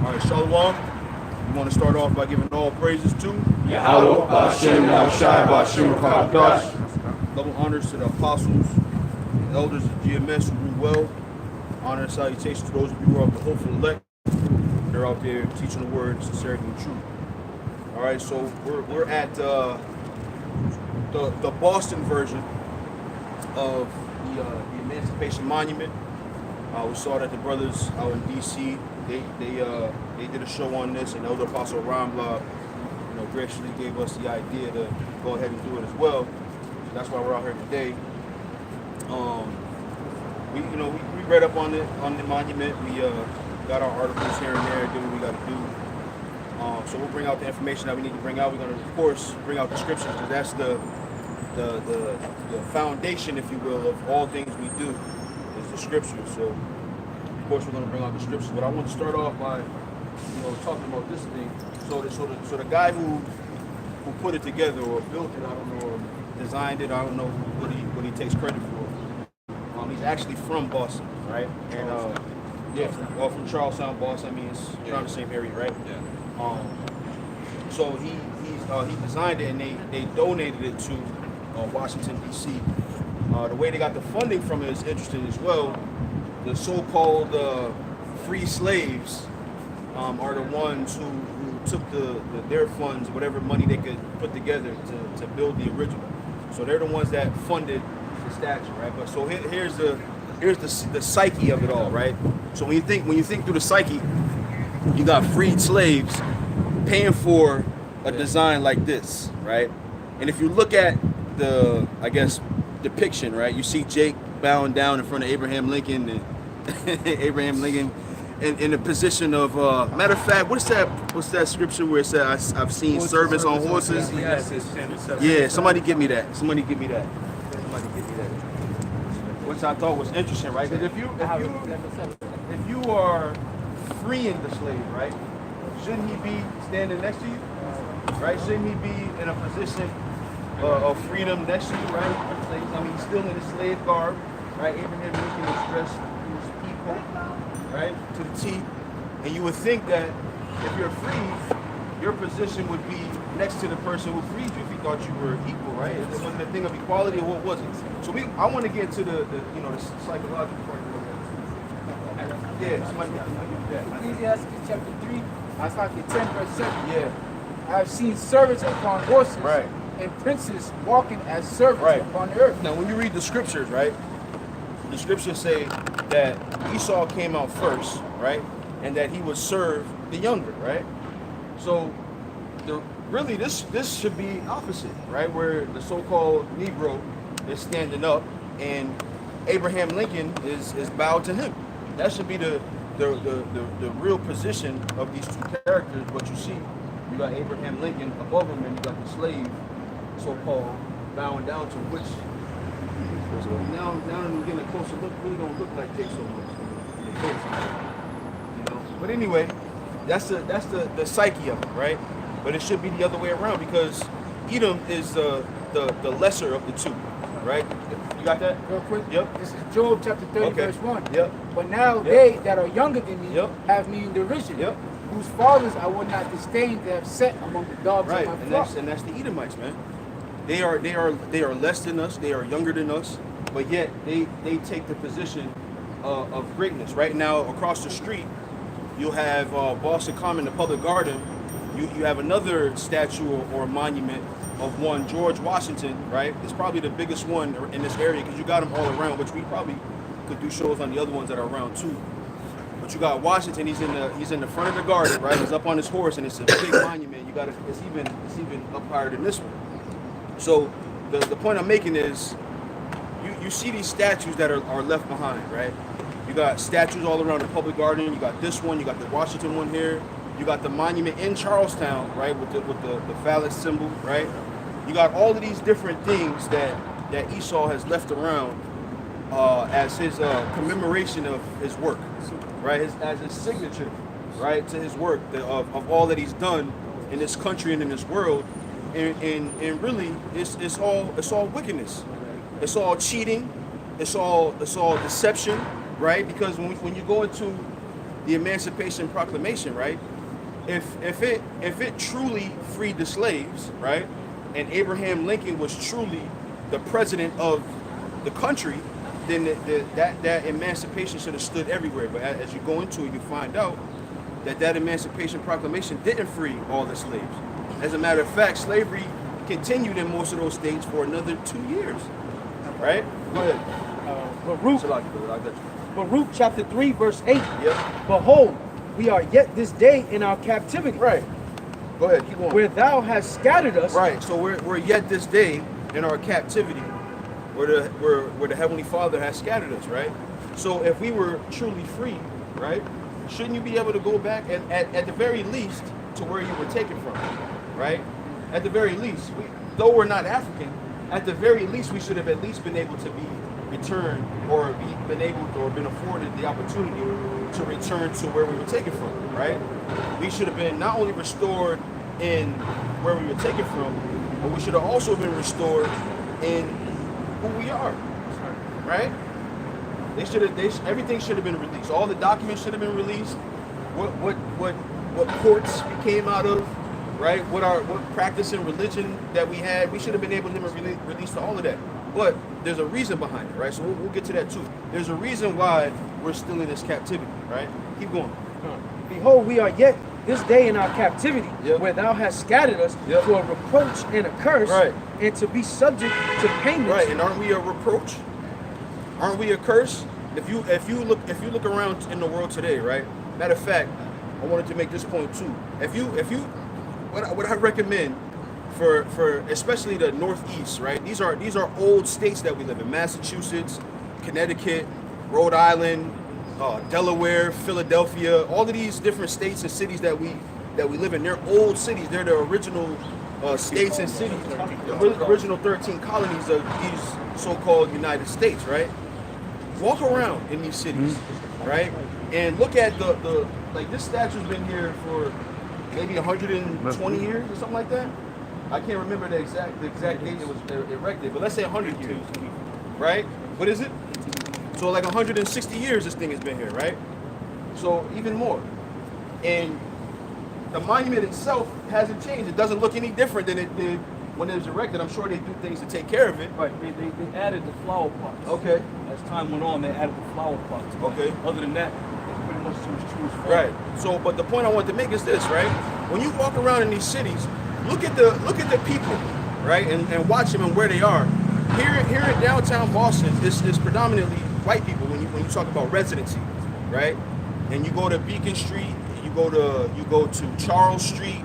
All right, Shalom. We want to start off by giving all praises to Yahweh, Hashem, Yahushai, Bashim, Kadosh. double honors to the apostles and elders of GMS who rule well. Honor and salutations to those of you who are of the hopeful elect. They're out there teaching the word, sincerity, and truth. All right, so we're at the Boston version of the Emancipation Monument. We saw that the brothers out in DC, they did a show on this, and Elder Apostle Rambla, graciously gave us the idea to go ahead and do it as well. So that's why we're out here today. We read up on the monument. We got our articles here and there, did what we got to do. So we'll bring out the information that we need to bring out. We're going to, of course, bring out the scriptures, because that's the foundation, if you will, of all things we do, is the scriptures. So, of course, we're going to bring out the scriptures. But I want to start off by, talking about this thing. So the guy who put it together or built it, I don't know, or designed it, I don't know what he takes credit for. He's actually from Boston, right? And from Charlestown, Boston. I mean, it's around the same area, right? Yeah. So he designed it, and they donated it to Washington D.C. The way they got the funding from it is interesting as well. The so-called free slaves are the ones who took their funds, whatever money they could put together to build the original. So they're the ones that funded the statue, right? But so here's the psyche of it all, right? So when you think through the psyche, you got freed slaves paying for a design like this, right? And if you look at the, I guess, depiction, right? You see Jake bowing down in front of Abraham Lincoln, and Abraham Lincoln in the position of, matter of fact, what's that scripture where it says, I've seen servants on horses? Yeah, somebody give me that. Which I thought was interesting, right? Because if you are freeing the slave, right? Shouldn't he be standing next to you? Right? Shouldn't he be in a position of freedom next to you, right? I mean, he's still in his slave garb, right? Abraham Lincoln was dressed to his people, right? To the T. And you would think that if you're free, your position would be next to the person who freed you if you thought you were equal, right? It wasn't a thing of equality, or what was it? So I want to get to the psychological part of it. Yeah, somebody got that. Ecclesiastes chapter 3, I start at 10 verse 7. Yeah. I've seen servants upon horses, right, and princes walking as servants upon the earth. Now, when you read the scriptures, right, the scriptures say that Esau came out first, right, and that he would serve the younger, right? So, really, this should be opposite, right, where the so-called Negro is standing up and Abraham Lincoln is bowed to him. That should be the real position of these two characters. But you see, you got Abraham Lincoln above him, and you got the slave, so-called, bowing down to him, which now that we're getting a closer look, really don't look like Dick so much. But anyway, that's the psyche of it, right? But it should be the other way around, because Edom is the lesser of the two, right? You got that? Real quick. Yep. This is Job chapter 30 verse 1. Yep. But now they that are younger than me have me in derision. Yep. Whose fathers I would not disdain to have set among the dogs right, of my and flock. that's the Edomites, man. They are less than us. They are younger than us, but yet they take the position of greatness. Right now, across the street, you'll have Boston Common, the public garden. You have another statue or monument of one George Washington. Right, it's probably the biggest one in this area, because you got them all around, which we probably could do shows on the other ones that are around too. But you got Washington. He's in the front of the garden, right? He's up on his horse, and it's a big monument. It's even up higher than this one. So the point I'm making is, you see these statues that are left behind, right? You got statues all around the public garden. You got this one. You got the Washington one here. You got the monument in Charlestown, right, with the phallus symbol, right? You got all of these different things that Esau has left around as his commemoration of his work, right? As his signature, right, to his work of all that he's done in this country and in this world, and really it's all wickedness, it's all cheating, it's all deception, right? Because when you go into the Emancipation Proclamation, right? If it truly freed the slaves, right, and Abraham Lincoln was truly the president of the country, then that emancipation should have stood everywhere. But as you go into it, you find out that Emancipation Proclamation didn't free all the slaves. As a matter of fact, slavery continued in most of those states for another 2 years, right? Go ahead. Baruch chapter 3, verse 8. Yep. Behold, we are yet this day in our captivity. Right. Go ahead, keep going. Where thou hast scattered us. Right. So we're yet this day in our captivity, where the Heavenly Father has scattered us, right? So if we were truly free, right, shouldn't you be able to go back at the very least to where you were taken from, right? At the very least, though we're not African, at the very least we should have at least been able to be returned or been afforded the opportunity to return to where we were taken from, right? We should have been not only restored in where we were taken from, but we should have also been restored in who we are, right? Everything should have been released. All the documents should have been released. What courts we came out of, right? What practice and religion that we had, we should have been able to release all of that. But there's a reason behind it, right? So we'll get to that too. There's a reason why we're still in this captivity, right? Keep going. Behold, we are yet this day in our captivity, Yep. where thou hast scattered us Yep. for a reproach and a curse, Right. and to be subject to payments. Right, and aren't we a reproach? Aren't we a curse? If you look around in the world today, right? Matter of fact, I wanted to make this point too. What I recommend for especially the Northeast, right? These are old states that we live in: Massachusetts, Connecticut, Rhode Island, Delaware, Philadelphia. All of these different states and cities that we live in. They're old cities. They're the original states and cities, the original 13 colonies of these so-called United States, right? Walk around in these cities, right? And look at the like this statue's been here for maybe 120 years or something like that. I can't remember the exact date it was erected, but let's say 100 years, right? What is it? So like 160 years this thing has been here, right? So even more. And the monument itself hasn't changed. It doesn't look any different than it did when it was erected. I'm sure they do things to take care of it. Right, they added the flower pots. Okay. As time went on, they added the flower pots. Okay. Other than that, it's pretty much was true as fuck. Right. So, but the point I want to make is this, right? When you walk around in these cities, look at the people, right, and watch them and where they are. Here in downtown Boston, this is predominantly white people. When you talk about residency, right? And you go to Beacon Street, you go to Charles Street,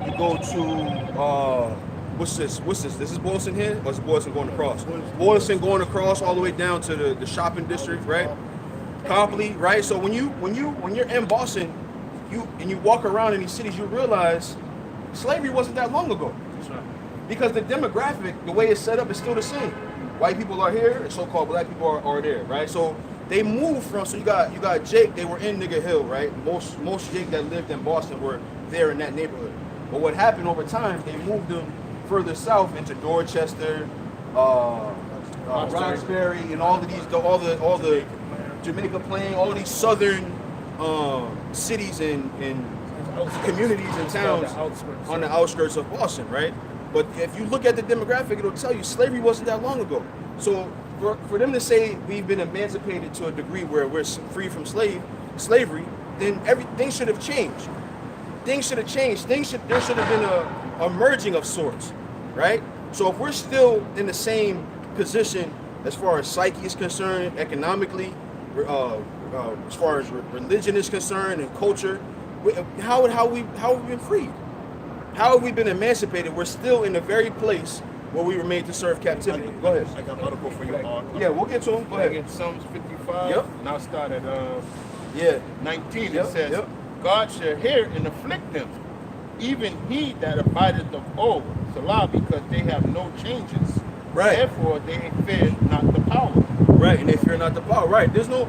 you go to what's this? This is Boylston here, or is Boylston going across? Boylston going across all the way down to the shopping district, right? Copley, right? So when you're in Boston, you walk around in these cities, you realize slavery wasn't that long ago. Because the demographic, the way it's set up, is still the same. White people are here, and so-called black people are there, right? So they moved from. So you got Jake. They were in Nigger Hill, right? Most Jake that lived in Boston were there in that neighborhood. But what happened over time? They moved them further south into Dorchester, Roxbury, and all the Jamaica Plain, all these southern cities and communities and towns on the outskirts of Boston, right? But if you look at the demographic, it'll tell you slavery wasn't that long ago. So for them to say we've been emancipated to a degree where we're free from slavery, then everything should have changed. Things should have changed. There should have been a merging of sorts, right? So if we're still in the same position as far as psyche is concerned, economically, as far as religion is concerned and culture, how have we been freed? How have we been emancipated? We're still in the very place where we were made to serve captivity. Go ahead. I got an article for you, Mark. Yeah, we'll get to them. Go ahead. In Psalms 55, Yep. and I'll start at 19. Yep, It says, yep. God shall hear and afflict them, even he that abideth of old, Salah, because they have no changes. Right. Therefore they fear not the power. Right, and they fear not the power. Right. There's no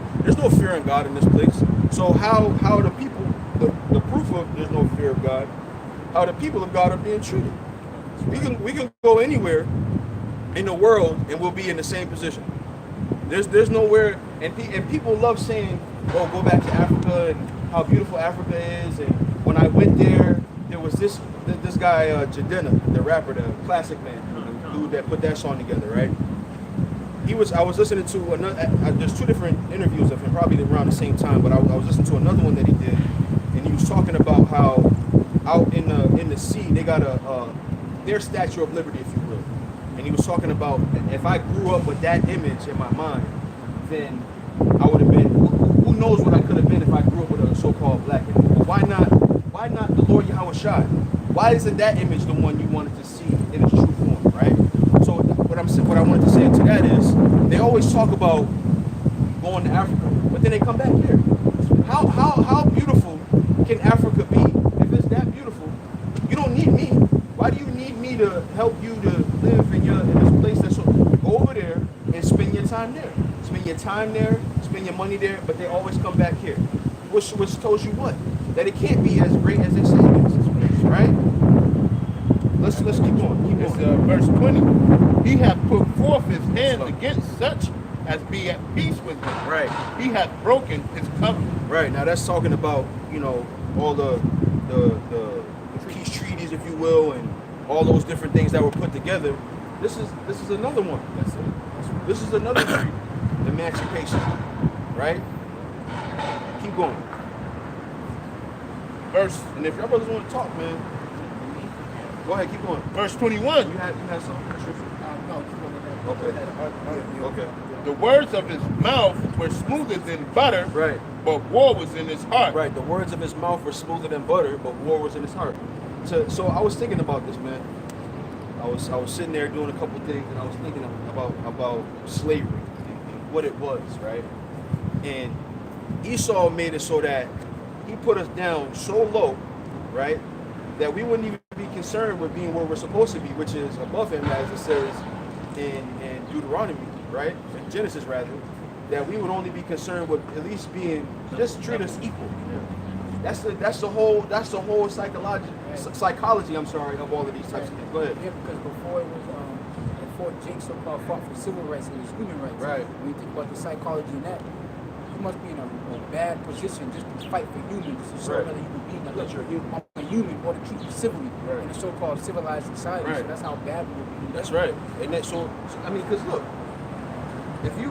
fear in God in this place. So how the people, the proof of there's no fear of God, how the people of God are being treated. We can go anywhere in the world and we'll be in the same position. There's nowhere, and people love saying, "Oh, go back to Africa how beautiful Africa is. And when I went there, there was this guy Jadena, the rapper, the classic man, the dude that put that song together, right? I was listening to another. There's two different interviews of him, probably around the same time. But I was listening to another one that he did, and he was talking about how out in the sea they got their Statue of Liberty, if you will. And he was talking about if I grew up with that image in my mind, then I would have been. Who knows what I could have been if I grew up with a so-called black image? Why not? Why not the Lord Yahweh Shai? Why isn't that image the one you wanted to see in its true form, right? So what I wanted to say to that is they always talk about going to Africa, but then they come back here. How beautiful can Africa be? If it's that beautiful, you don't need me. Why do you need me to help you to live in this place that's so? Go over there and spend your time there. Spend your time there, spend your money there, but they always come back here. Which tells you what? That it can't be as great as they say it is, right? Let's keep going. It's verse 20. He hath put forth his hand against such as be at peace with him. Right. He hath broken his covenant. Right. Now that's talking about, all the peace treaties, if you will, and all those different things that were put together. This is another one. That's it. This is another treaty. Emancipation. Right? Keep going. And if y'all brothers want to talk, man, go ahead, keep going. Verse 21. You had something? No, Okay. Okay. The words of his mouth were smoother than butter, Right. but war was in his heart. Right. The words of his mouth were smoother than butter, but war was in his heart. So I was thinking about this, man. I was sitting there doing a couple things, and I was thinking about slavery and what it was, right? And Esau made it so that he put us down so low, right, that we wouldn't even be concerned with being where we're supposed to be, which is above him, as it says in Deuteronomy, right? In Genesis, rather, that we would only be concerned with at least being, just treat us equal. That's the whole psychology. I'm sorry, of all of these types of things. Go ahead. Yeah, because before it was before Jake so-called fought for civil rights, it was human rights. Right. When you think about the psychology in that, you must be in a bad position just to fight for humans, just to show Right. another human being that That you're human. I'm a human, or to treat you civilly Right. in a so-called civilized society. Right. So that's how bad we would be. That's right. And that so I mean, because look, if you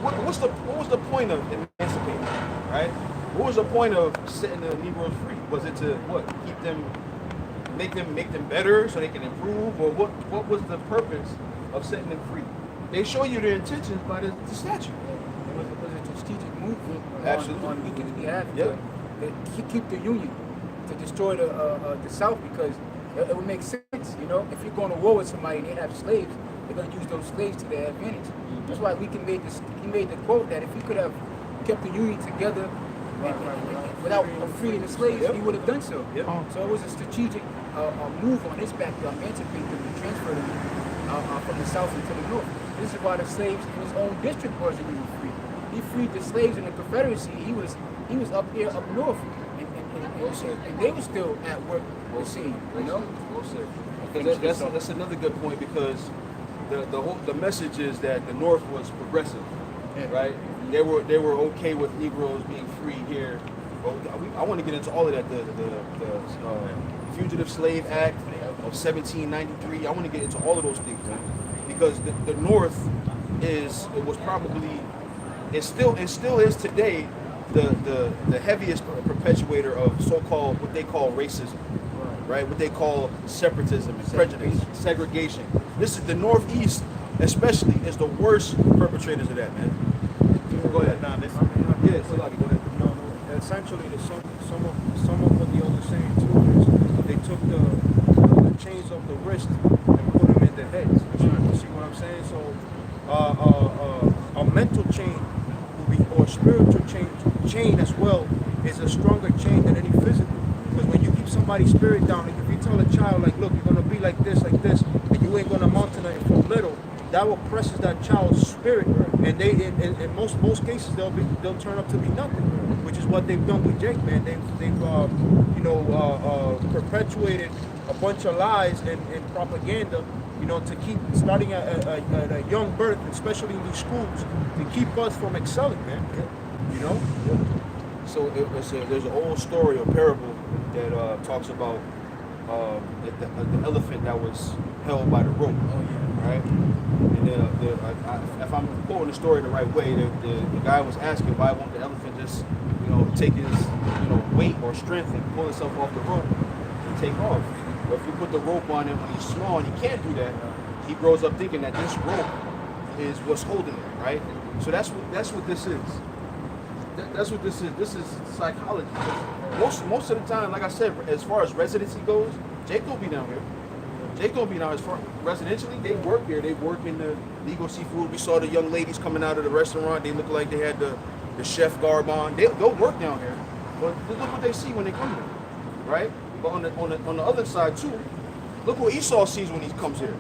what was the point of emancipating, right? What was the point of setting the Negroes free? Was it to keep them, make them better so they can improve, or what was the purpose of setting them free? They show you their intentions by the statute. It was a strategic move Absolutely. on Lincoln's behalf Yep. to keep the Union, to destroy the South, because it would make sense, if you're going to war with somebody and they have slaves, they're going to use those slaves to their advantage. That's why Lincoln made the quote that if he could have kept the Union together without freeing the slaves, Yep. he would have done so. Yep. So it was a strategic move on his back to emancipate them and transfer them from the South into the North. This is why the slaves in his own district wasn't even free. He freed the slaves in the Confederacy. He was up here up north, and they were still at work. Well said. That's another good point, because the message is that the North was progressive, right? They were okay with Negroes being free here. But I want to get into all of that. The Fugitive Slave Act of 1793. I want to get into all of those things, man, because the North still is today the heaviest perpetuator of so-called what they call racism, right? What they call separatism and prejudice, segregation. This is the Northeast, especially, is the worst perpetrators of that, man. Go ahead. Yeah, so go ahead. No, essentially, some of what the other saying too is they took the chains of the wrist and put them in their heads. You see what I'm saying? So a mental chain will be, or a spiritual chain as well, is a stronger chain than any physical. Because when you keep somebody's spirit down, like if you tell a child, like, look, you're gonna be like this, and you ain't gonna amount to nothing from little, that oppresses that child's spirit, and they, in most cases, they'll turn up to be nothing, which is what they've done with Jake, man. They've perpetuated a bunch of lies and propaganda, to keep starting at a young birth, especially in these schools, to keep us from excelling, man. So there's an old story or parable that talks about the elephant that was held by the rope. Oh yeah. Right? And if I'm quoting the story the right way, the guy was asking why won't the elephant just, take his, weight or strength and pull himself off the rope and take off. But if you put the rope on him when he's small and he can't do that, he grows up thinking that this rope is what's holding him, right? So that's what this is. That's what this is. This is psychology. Most of the time, like I said, as far as residency goes, Jake don't be down here. Jake don't be down as far residentially. They work here. They work in the legal seafood. We saw the young ladies coming out of the restaurant. They look like they had the chef garb on. They'll work down here, but look what they see when they come here, right? But on the other side too, look what Esau sees when he comes here.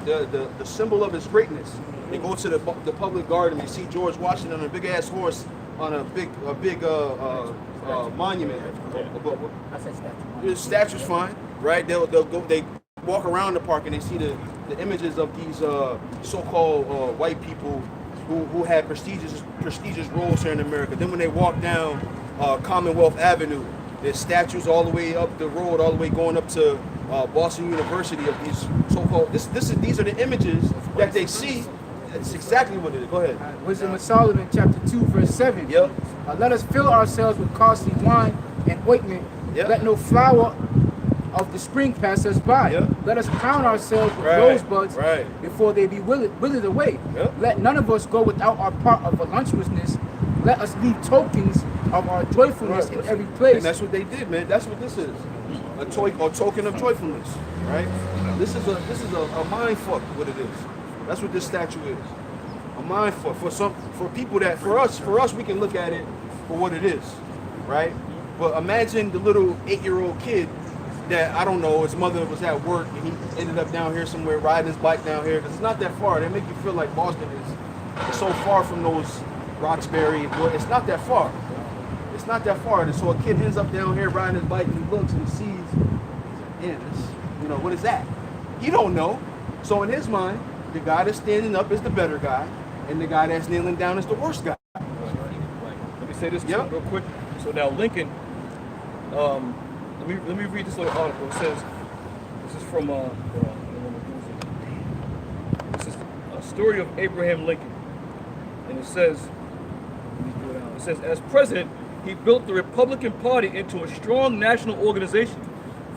The symbol of his greatness. They go to the public garden. They see George Washington on a big ass horse on a big monument. I said statue. The statue's fine, right? They'll go. They walk around the park and they see the images of these so-called white people who had prestigious roles here in America. Then when they walk down Commonwealth Avenue, there's statues all the way up the road, all the way going up to Boston University of these so-called. These are the images that they see. That's exactly what it is. Go ahead. Wisdom of Solomon, chapter 2, verse 7. Yep. Let us fill ourselves with costly wine and ointment. Yep. Let no flower of the spring pass us by. Yep. Let us crown ourselves with Right, rosebuds right. before they be withered away. Yep. Let none of us go without our part of voluptuousness. Let us leave tokens of our joyfulness in every place. And that's what they did, man. That's what this is. A token of joyfulness, right? This is a mind fuck. What it is. That's what this statue is. A mind fuck for people that for us we can look at it for what it is, right? But imagine the little 8-year-old kid that, I don't know, his mother was at work and he ended up down here somewhere riding his bike down here because it's not that far. They make you feel like Boston is so far from those Roxbury. It's not that far. It's not that far. And so a kid ends up down here riding his bike and he looks and he sees, what is that? He don't know. So in his mind, the guy that's standing up is the better guy, and the guy that's kneeling down is the worst guy. Let me say this Yep. real quick. So now Lincoln, let me read this little article. It says, this is from this is a story of Abraham Lincoln, and it says, as president, he built the Republican Party into a strong national organization.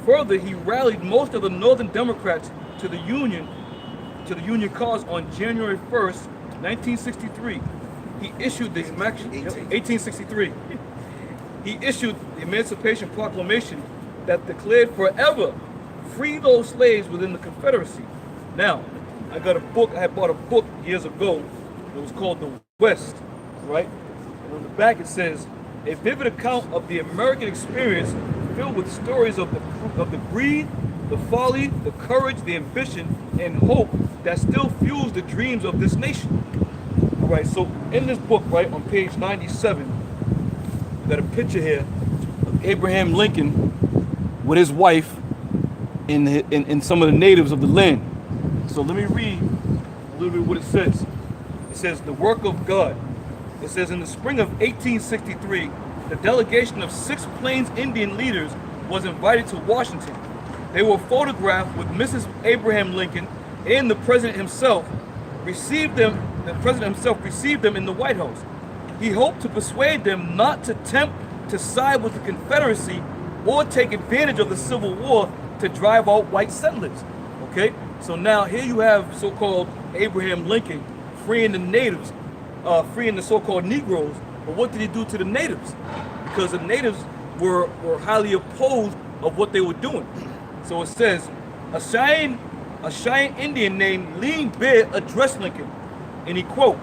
Further, he rallied most of the Northern Democrats to the Union cause on January 1st, 1963. He issued the 1863. He issued the Emancipation Proclamation that declared forever free those slaves within the Confederacy. Now, I had bought a book years ago. It was called The West, right? And on the back it says, a vivid account of the American experience filled with stories of the greed, the folly, the courage, the ambition, and hope that still fuels the dreams of this nation. All right, so in this book, right, on page 97, we got a picture here of Abraham Lincoln with his wife and some of the natives of the land. So let me read a little bit what it says. It says, the work of God. It says, in the spring of 1863, the delegation of 6 Plains Indian leaders was invited to Washington. They were photographed with Mrs. Abraham Lincoln, and the president himself received them in the White House. He hoped to persuade them not to attempt to side with the Confederacy or take advantage of the Civil War to drive out white settlers. Okay, so now here you have so-called Abraham Lincoln freeing the natives, freeing the so-called Negroes. But what did he do to the natives? Because the natives were highly opposed of what they were doing. So it says, a Cheyenne Indian named Lean Bear addressed Lincoln, and he quote,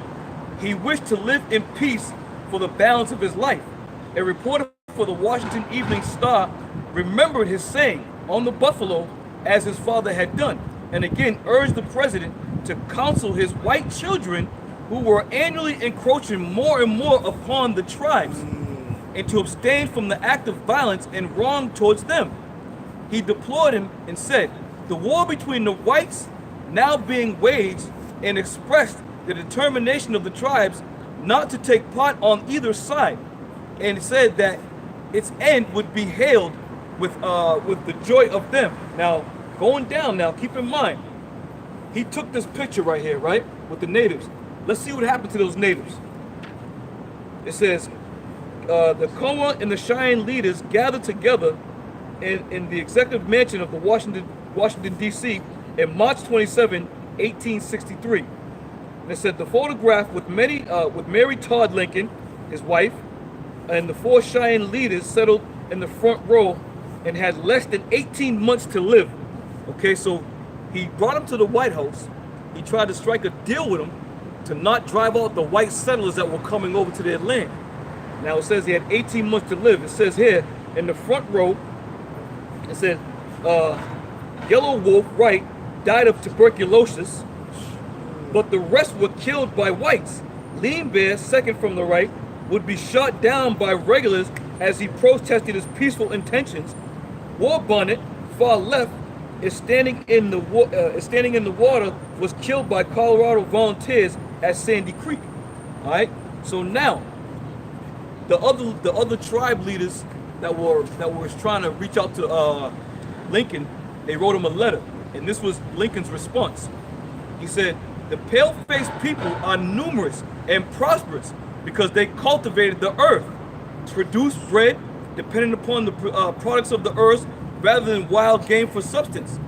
he wished to live in peace for the balance of his life. A reporter for the Washington Evening Star remembered his saying on the buffalo as his father had done, and again urged the president to counsel his white children who were annually encroaching more and more upon the tribes and to abstain from the act of violence and wrong towards them. He deplored him and said, the war between the whites now being waged, and expressed the determination of the tribes not to take part on either side. and it said that its end would be hailed with the joy of them. Now, going down now, keep in mind, he took this picture right here, right, with the natives. Let's see what happened to those natives. It says, the Coa and the Cheyenne leaders gathered together in the executive mansion of the Washington D.C. in March 27, 1863. And it said the photograph with Mary Todd Lincoln, his wife, and the 4 Cheyenne leaders settled in the front row and had less than 18 months to live. Okay, so he brought them to the White House. He tried to strike a deal with them to not drive out the white settlers that were coming over to their land. Now it says he had 18 months to live. It says here in the front row, it said Yellow Wolf Wright died of tuberculosis, but the rest were killed by whites. Lean Bear, second from the right, would be shot down by regulars as he protested his peaceful intentions. War Bonnet, far left, is standing in the water, was killed by Colorado volunteers at Sandy Creek. All right. So now, the other tribe leaders that were trying to reach out to Lincoln, they wrote him a letter, and this was Lincoln's response. He said, "The pale-faced people are numerous and prosperous because they cultivated the earth, produced bread depending upon the products of the earth rather than wild game for substance.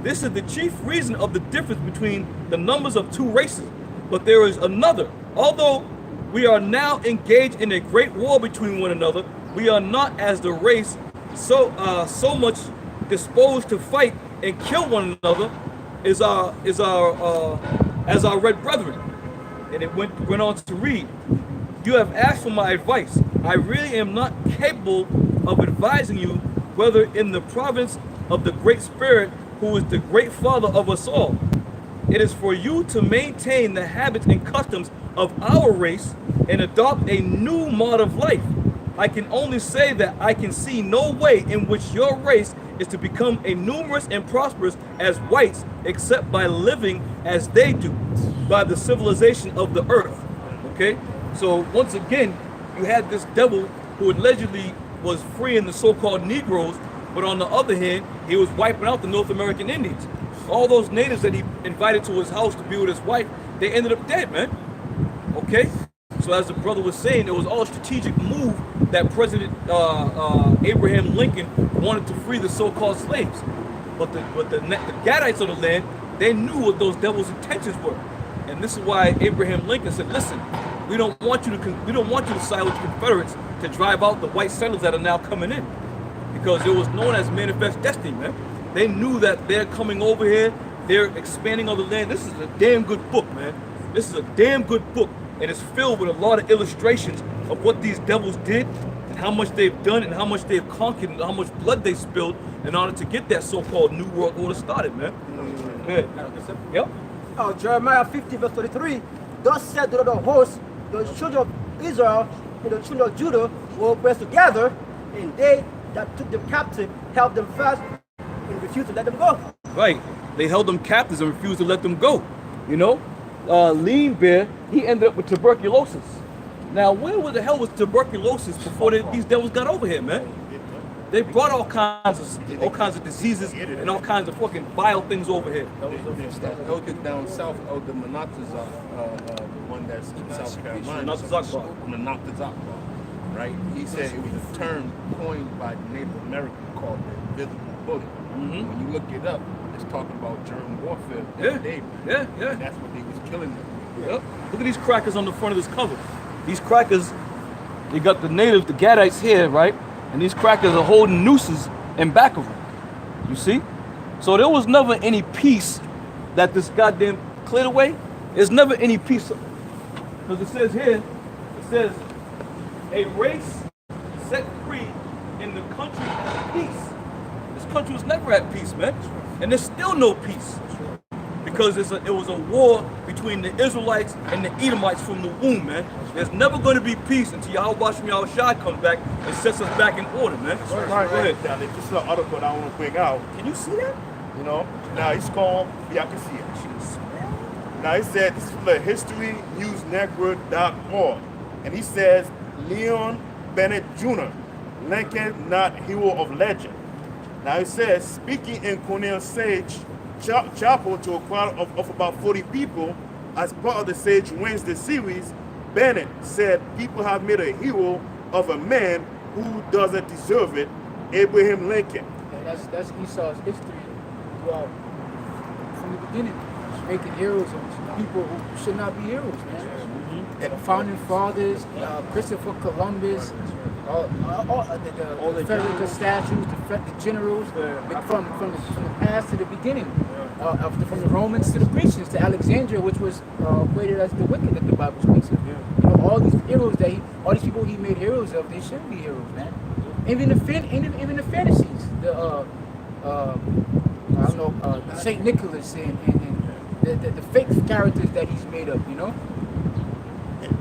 This is the chief reason of the difference between the numbers of two races. But there is another. Although we are now engaged in a great war between one another, we are not as the race so much disposed to fight and kill one another as our red brethren." And it went on to read, "You have asked for my advice. I really am not capable of advising you whether in the province of the Great Spirit, who is the great father of us all. It is for you to maintain the habits and customs of our race and adopt a new mode of life. I can only say that I can see no way in which your race is to become as numerous and prosperous as whites, except by living as they do, by the civilization of the earth." Okay? So once again, you had this devil who allegedly was freeing the so-called Negroes, but on the other hand, he was wiping out the North American Indians. All those natives that he invited to his house to be with his wife, they ended up dead, man. Okay? So as the brother was saying, it was all a strategic move that President Abraham Lincoln wanted to free the so-called slaves. But the Gadites of the land, they knew what those devils' intentions were. And this is why Abraham Lincoln said, "Listen, we don't want you to side with the Confederates to drive out the white settlers that are now coming in." Because it was known as manifest destiny, man. They knew that they're coming over here, they're expanding on the land. This is a damn good book, man. This is a damn good book. And it's filled with a lot of illustrations of what these devils did and how much they've done and how much they've conquered and how much blood they spilled in order to get that so-called New World Order started, man. Good. Yep. Jeremiah 50 verse 33, "Thus said the Lord of hosts, the children of Israel and the children of Judah were oppressed together, and they that took them captive held them fast and refused to let them go." Right. They held them captives and refused to let them go. You know? Lean Bear, he ended up with tuberculosis. Now, where the hell was tuberculosis before these devils got over here, man? They brought all kinds of diseases and all kinds of fucking vile things over here. That was down south of the Monotazak, the one that's in South Carolina. Monotazak, right? He said it was a term coined by Native Americans called the invisible bullet. Mm-hmm. When you look it up, it's talking about germ warfare. Yeah. And that's what they was killing them. Yep. Look at these crackers on the front of this cover. These crackers, they got the natives, the Gadites here, right? And these crackers are holding nooses in back of them. You see? So there was never any peace that this goddamn cleared away. There's never any peace. Because it says here, it says, "A race set free in the country at peace." This country was never at peace, man. And there's still no peace. Because it was a war between the Israelites and the Edomites from the womb, man. There's never going to be peace until Yahweh Shem Shai comes back and sets us back in order, man. Right. Go ahead. Now, there's just an article that I want to bring out. Can you see that? You know, now it's called, yeah, I can see it. Now it said, this is from the historynewsnetwork.org. And he says, Leon Bennett Jr., Lincoln, not hero of legend. Now it says, speaking in Cornell Sage Chapel to a crowd of about 40 people as part of the Sage Wednesday series, Bennett said, people have made a hero of a man who doesn't deserve it, Abraham Lincoln. And that's Esau's history throughout, from the beginning. He's making heroes of people who should not be heroes, man. And the founding fathers, Christopher Columbus, all the Frederick statues, the generals, from the past to the beginning, from the Romans to the Grecians to Alexandria, which was equated as the wicked that the Bible speaks of. You know, all these heroes all these people he made heroes of, they shouldn't be heroes, man. Even the fantasies, Saint Nicholas and the fake characters that he's made up, you know.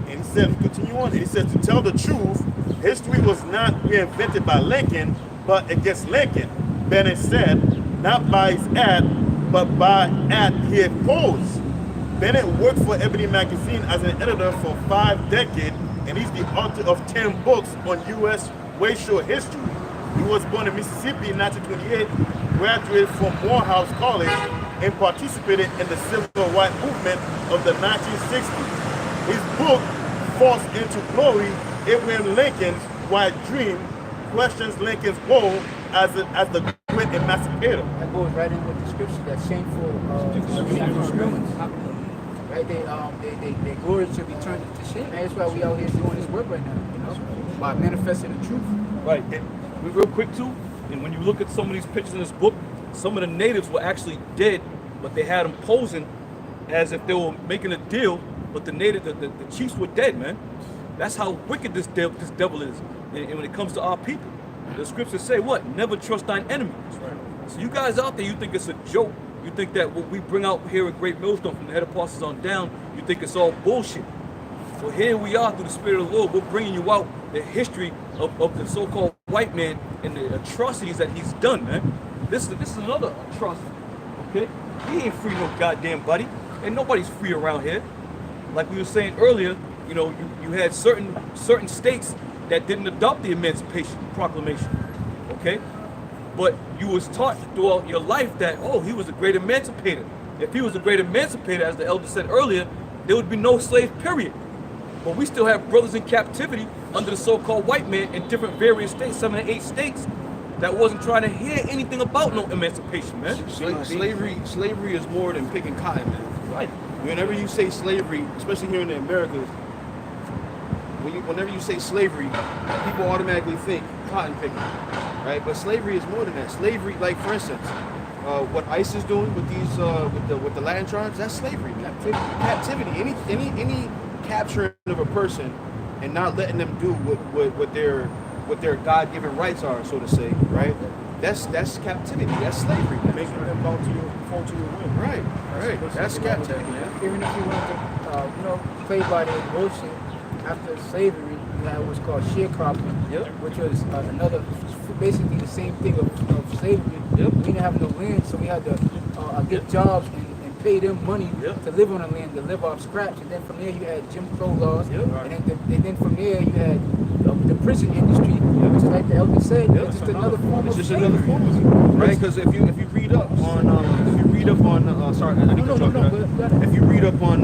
And he said, continue on, he said, to tell the truth, history was not reinvented by Lincoln, but against Lincoln. Bennett said, not by his act, but by act he opposed. Bennett worked for Ebony magazine as an editor for 5 decades, and he's the author of 10 books on U.S. racial history. He was born in Mississippi in 1928, graduated from Morehouse College, and participated in the civil rights movement of the 1960s. His book, Forced into Glory, Abraham Lincoln's White Dream, questions Lincoln's role as the great emancipator. That goes right in with the scripture, that shameful humans. Right? They glory should be turned to shame. That's why we out here doing this work right now, you know, by manifesting the truth. Right. Real quick too, and when you look at some of these pictures in this book, some of the natives were actually dead, but they had them posing as if they were making a deal. But the chiefs were dead, man. That's how wicked this devil is. And when it comes to our people, the scriptures say what? Never trust thine enemies. Right. So you guys out there, you think it's a joke. You think that what we bring out here at Great Millstone from the head apostles on down, you think it's all bullshit. So here we are through the Spirit of the Lord. We're bringing you out the history of the so-called white man and the atrocities that he's done, man. This is another atrocity, okay? He ain't free no goddamn buddy. And nobody's free around here. Like we were saying earlier, you know, you had certain states that didn't adopt the Emancipation Proclamation, okay? But you was taught throughout your life that, oh, he was a great emancipator. If he was a great emancipator, as the elder said earlier, there would be no slave period. But we still have brothers in captivity under the so-called white man in different various states, 7 or 8 states, that wasn't trying to hear anything about no emancipation, man. Slavery is more than picking cotton, man. Right. Whenever you say slavery, especially here in the Americas, whenever you say slavery, people automatically think cotton picking, right? But slavery is more than that. Slavery, like for instance, what ICE is doing with these with the Latin tribes, that's slavery, man. Captivity. Any capturing of a person and not letting them do what their God-given rights are, so to say, right? That's captivity. That's slavery, man. Making them fall to your will. Right. That's captivity, man. Even if you want to, play by the emotion, after slavery, you had what's called sharecropping, Yep. which was basically the same thing of slavery. Yep. We didn't have no land, so we had to get jobs and pay them money Yep. to live on the land, to live off scraps. And then from there, you had Jim Crow laws. Yep. And then from there, you had the prison industry, which is like the elder said, Yep. it's just another form It's of just another slavery. form of right? Because if you read up on sorry, I didn't if you read up on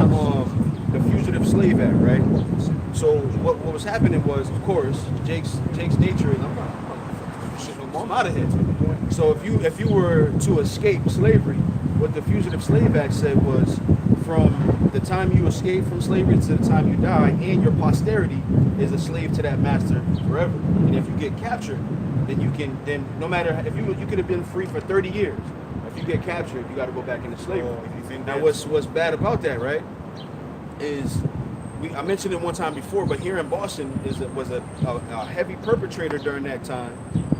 the Fugitive Slave Act, right? So what was happening was, of course, Jake's nature is I'm out of here. So if you were to escape slavery, what the Fugitive Slave Act said was, from the time you escape from slavery to the time you die, and your posterity is a slave to that master forever. And if you get captured, then no matter if you could have been free for 30 years. If you get captured, you got to go back into slavery. Now, what's bad about that, right? Is I mentioned it one time before, but here in Boston was a heavy perpetrator during that time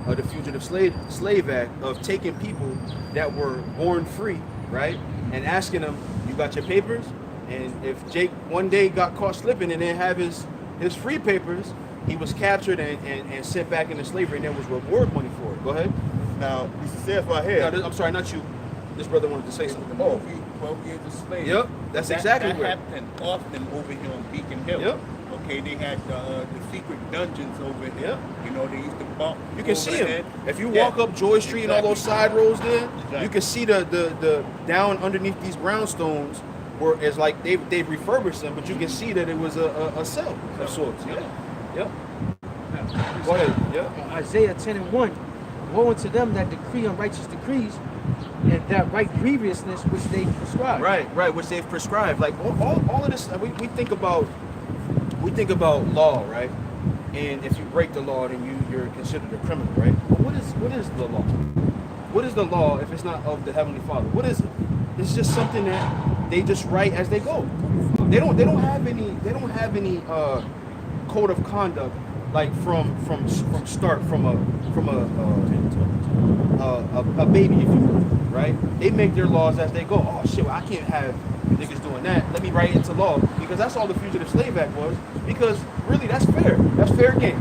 of the Fugitive Slave Act, of taking people that were born free, right, and asking them, "You got your papers?" And if Jake one day got caught slipping and didn't have his free papers, he was captured and sent back into slavery, and there was reward money for it. Go ahead. Now, you said right here. No, I'm sorry, not you. This brother wanted to say something. Oh, 12 years a slave. Yep, that's exactly that where. happened often over here on Beacon Hill. Yep. Okay, they had the secret dungeons over here. Yeah. You know, they used to bump. You can see them. If you Yeah. walk up Joy Street and all those side roads there, Exactly. you can see the down underneath these brownstones where it's like they've refurbished them, but you can see that it was a cell of sorts. Yeah. Yep. Go ahead. Yeah. Isaiah 10:1, woe unto them that decree unrighteous decrees, and that right grievousness which they prescribe. Right, which they've prescribed. Like all of this, we think about law, right? And if you break the law, then you're considered a criminal, right? But what is the law? What is the law if it's not of the Heavenly Father? What is it? It's just something that they just write as they go. They don't have any code of conduct like from start from a baby, if you will, right? They make their laws as they go. Oh shit, well, I can't have niggas doing that. Let me write it into law, because that's all the Fugitive Slave Act was. Because really, that's fair. That's fair game.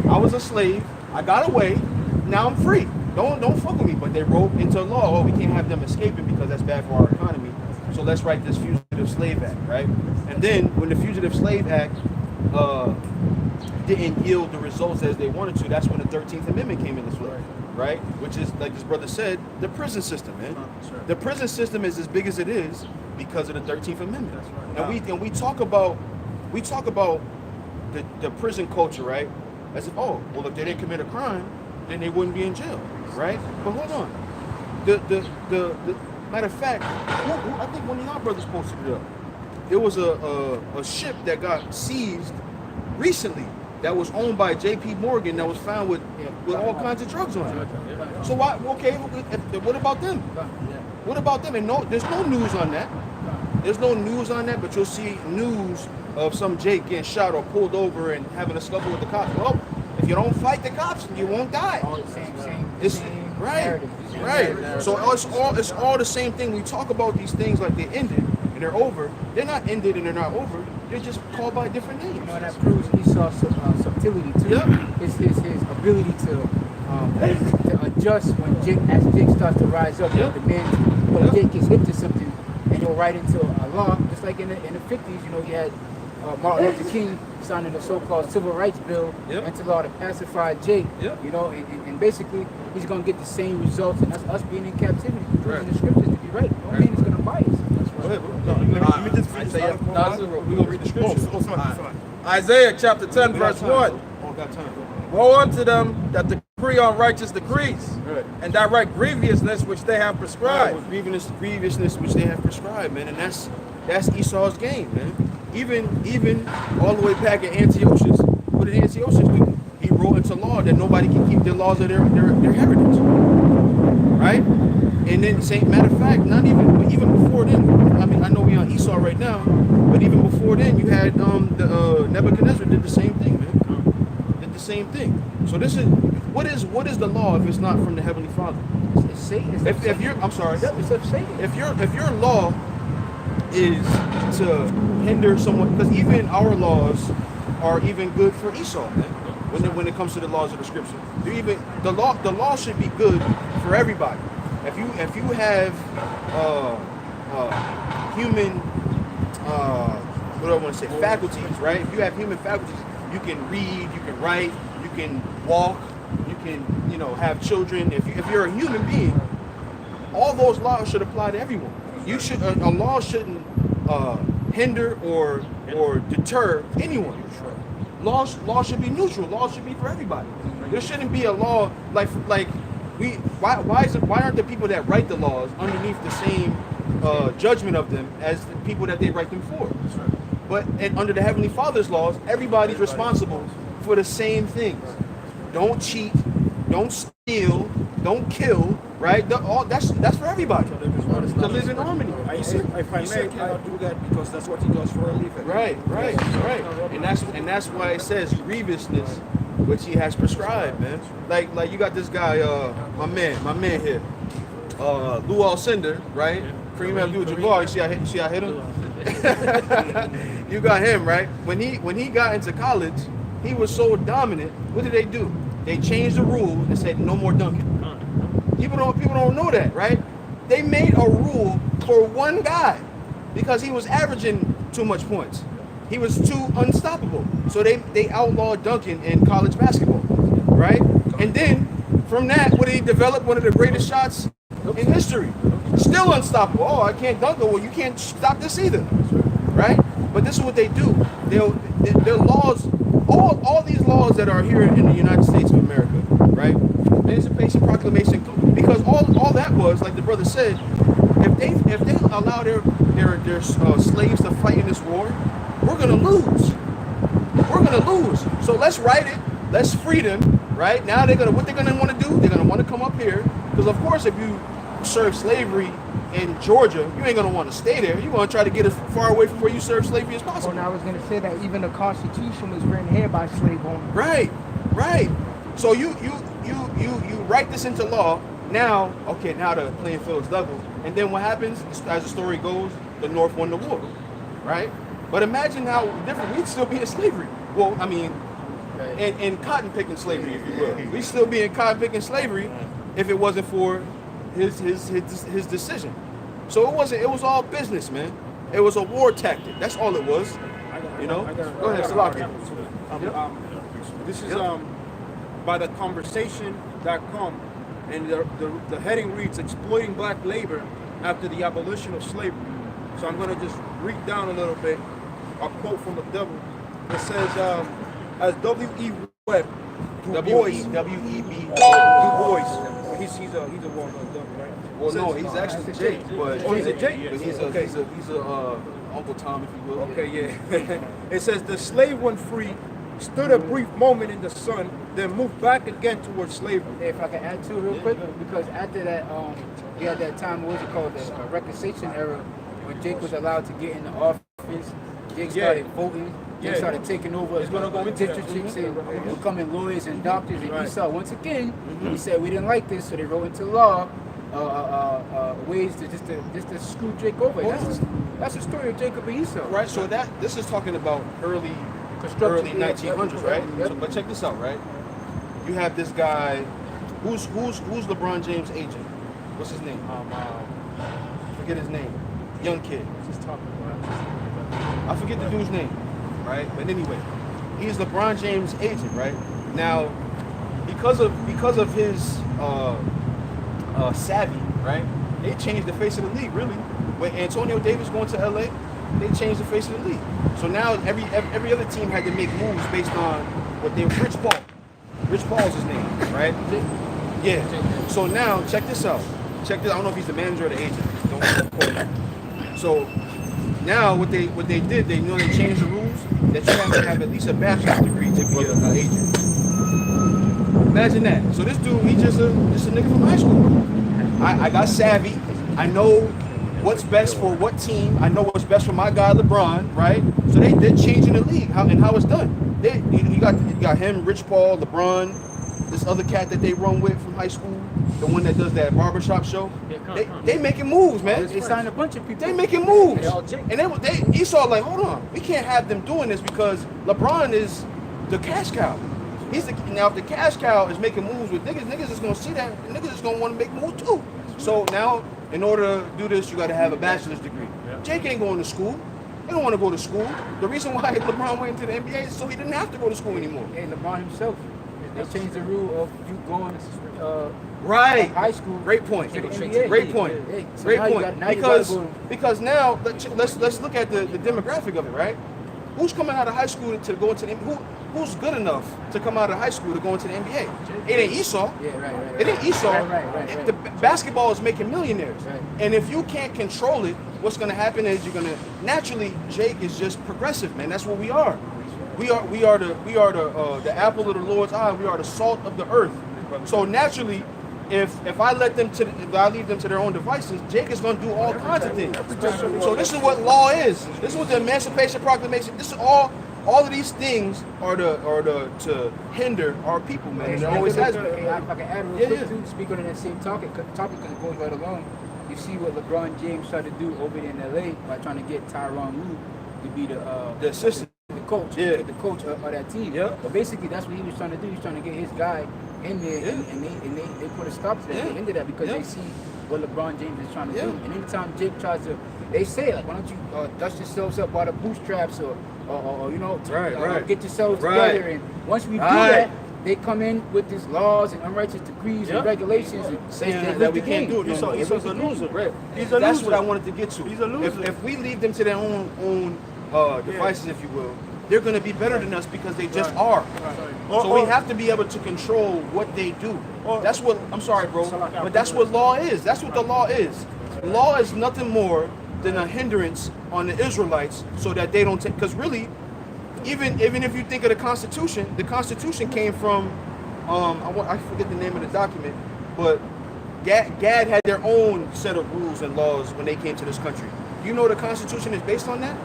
I was a slave. I got away. Now I'm free. Don't fuck with me. But they wrote into law, oh, we can't have them escaping because that's bad for our economy. So let's write this Fugitive Slave Act, right? And then when the Fugitive Slave Act didn't yield the results as they wanted to, that's when the 13th Amendment came into play, right? Which is, like this brother said, the prison system, man. The prison system is as big as it is because of the 13th Amendment. And we talk about the prison culture, right? As if, oh, well, if they didn't commit a crime, then they wouldn't be in jail, right? But hold on. The matter of fact, I think one of y'all brothers posted it up. There was a ship that got seized recently that was owned by J.P. Morgan that was found with all kinds of drugs on it. So why? Okay, what about them? What about them? And no, there's no news on that. There's no news on that, but you'll see news of some Jake getting shot or pulled over and having a scuffle with the cops. Well, if you don't fight the cops, you won't die. It's right. So it's all the same thing. We talk about these things like they ended and they're over. They're not ended and they're not over. They're just called by different names. You know, that proves Esau's subtlety too. Yeah. His ability to adjust when Jake starts to rise up. Yeah. The man, when Jake gets hip to something, and he'll write into a law, just like in the 50s. You know, you had Martin Luther King signing the so-called Civil Rights Bill into law to pacify Jake. You know, and basically he's going to get the same results, and that's us being in captivity, proving the scriptures to be right. No man is going to bias. Go ahead, bro. Let me just finish. We're going to read the scriptures. Isaiah chapter 10, verse 1. Oh, got time. Woe unto them that decree unrighteous decrees, Right. and that right grievousness which they have prescribed. With grievousness which they have prescribed, man, and that's Esau's game, man. Even all the way back at Antiochus, what did Antiochus do? He wrote into law that nobody can keep the laws of their heritage, right? And then, matter of fact, even before then, I mean, I know we on Esau right now, but even before then, you had Nebuchadnezzar did the same thing, man. Did the same thing. So this is what is the law if it's not from the Heavenly Father? It's Satan. If you're, I'm sorry, It's of Satan. if your law is to hinder someone, because even our laws are even good for Esau, man. When it comes to the laws of the Scripture, the law should be good for everybody. If you have human what do I want to say, faculties, right? If you have human faculties, you can read, you can write, you can walk, you can have children. If you're a human being, all those laws should apply to everyone. A law shouldn't hinder or deter anyone. Laws should be neutral. Laws should be for everybody. There shouldn't be a law why aren't the people that write the laws underneath the same judgment of them as the people that they write them for? But under the Heavenly Father's laws, everybody's responsible for the same things. Don't cheat, don't steal, don't kill, right? That's for everybody. To live in harmony. If I may, I do that because that's what he does for a living. Right. And that's why it says grievousness, which he has prescribed, man. Like you got this guy, my man here, Lou Alcindor, right? Kareem Abdul-Jabbar. You see I hit him? You got him, right? When he got into college, he was so dominant. What did they do? They changed the rule and said no more dunking. People don't know that, right? They made a rule for one guy because he was averaging too much points. he was too unstoppable. So they outlawed dunking in college basketball, right? And then from that, what he developed one of the greatest shots in history. Still unstoppable. Oh, I can't dunk. Well, you can't stop this either, right? But this is what they do. Their laws, all these laws that are here in the United States of America, right? Emancipation Proclamation, because all that was, like the brother said, if they allow their slaves to fight in this war, we're gonna lose. We're gonna lose. So let's write it. Let's free them. Right now, what they're gonna want to do? They're gonna want to come up here because, of course, if you serve slavery in Georgia, you ain't gonna want to stay there. You're gonna try to get as far away from where you serve slavery as possible. Well, I was gonna say that even the Constitution was written here by slave owners. Right. So you write this into law. Now, okay, now the playing field is level. And then what happens? As the story goes, the North won the war, right? But imagine how different we'd still be in slavery. Well, I mean, in cotton picking slavery, if you will. We'd still be in cotton picking slavery if it wasn't for his decision. So it was all business, man. It was a war tactic. That's all it was. You know? Go ahead, Salaki. This is by the conversation.com, and the heading reads "Exploiting Black Labor After the Abolition of Slavery." So I'm going to just read down a little bit. A quote from the devil. It says, as W.E. Webb, Du Bois, he's a well-known devil, right? Well, no, he's actually Jake, but Oh, he's a Jake? But he's a Uncle Tom, if you will. Okay, yeah. It says the slave, when free, stood a brief moment in the sun, then moved back again towards slavery. If I can add to it real quick, because after that, we had that time, what was it called, the reconciliation era, when Jake was allowed to get in the office. Jake started voting. Jake started taking over districts and becoming lawyers and doctors. And Esau, once again, he said we didn't like this, so they wrote into law ways to just screw Jake over. That's the story of Jacob and Esau. Right. So this is talking about early 1900s, right? Yep. So, but check this out, right? You have this guy, who's LeBron James' agent? What's his name? Forget his name. Young kid. I forget the dude's name, right? But anyway, he's LeBron James' agent, right? Now, because of his savvy, right? They changed the face of the league, really. When Antonio Davis going to LA, they changed the face of the league. So now every other team had to make moves based on what they Rich Paul. Rich Paul's his name, right? Yeah. So now check this out. I don't know if he's the manager or the agent. Don't quote me. So now what they did, they changed the rules that you have to have at least a bachelor's degree to be an agent. Imagine that. So this dude, he's just a nigga from high school. I got savvy. I know what's best for what team. I know what's best for my guy LeBron, right? So they're changing the league how it's done. You got him, Rich Paul, LeBron, this other cat that they run with from high school, the one that does that barbershop show. They making moves, man. They signed a bunch of people. They making moves. And Esau like, hold on, we can't have them doing this because LeBron is the cash cow. Now if the cash cow is making moves with niggas is gonna see that, and niggas is gonna want to make moves too. So now, in order to do this, you got to have a bachelor's degree. Jake ain't going to school. He don't want to go to school. The reason why LeBron went into the NBA is so he didn't have to go to school anymore. Hey, LeBron himself, they changed the rule of you going right. high school. Great point. To the NBA. Great point. Hey, so Great now you point. got- Because now let's look at the demographic of it, right? Who's coming out of high school to go into the who's good enough to come out of high school to go into the NBA? It ain't Esau. Yeah, right. It ain't Esau. Right. The basketball is making millionaires. Right. And if you can't control it, what's going to happen is naturally Jake is just progressive, man. That's what we are. We are the apple of the Lord's eye. We are the salt of the earth. So naturally, if I leave them to their own devices, Jake is going to do all kinds of things. So this is what law is. This is what the Emancipation Proclamation. This is all of these things are to hinder our people, man. It always has been. If I can add real quick too, speaking on that same topic because it goes right along. You see what LeBron James tried to do over there in LA by trying to get Tyronn Lue to be the assistant. the coach, Yeah. the coach of that team. Yeah. But basically, that's what he was trying to do. He was trying to get his guy in there, and they put a stop to that. Yeah. They ended that because Yeah. they see what LeBron James is trying to Yeah. do. And anytime Jake tries to, they say like, why don't you dust yourselves up by the bootstraps or you know, Right. get yourselves Right. together. And once we do Right. that, they come in with these laws and unrighteous decrees and regulations and saying they that we rigged the can't game. do it no more. Esau's a loser. Right. He's a That's loser. what I wanted to get to. He's a loser. If we leave them to their own devices, if you will, they're going to be better than us because they just are. So we have to be able to control what they do. That's what, I'm sorry, bro, but that's what law is. That's what the law is. Law is nothing more than a hindrance on the Israelites so that they don't take, because really, even if you think of the Constitution came from, I forget the name of the document, but Gad had their own set of rules and laws when they came to this country. You know the Constitution is based on that?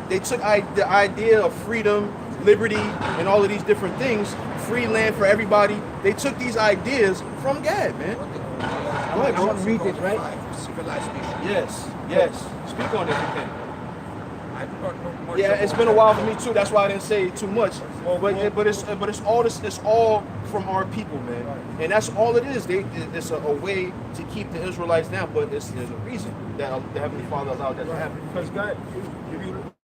They took the idea of freedom, liberty, and all of these different things, free land for everybody. They took these ideas from Gad, man. Go ahead, I bro. want to read this, right? Civilized species. Yes. Speak on it if you can. I do not know much. Yeah, it's been a while for me too. That's why I didn't say too much. But it's all this. It's all from our people, man. And that's all it is. It's a way to keep the Israelites down. But there's a reason that the Heavenly Father allowed that to happen. Because God,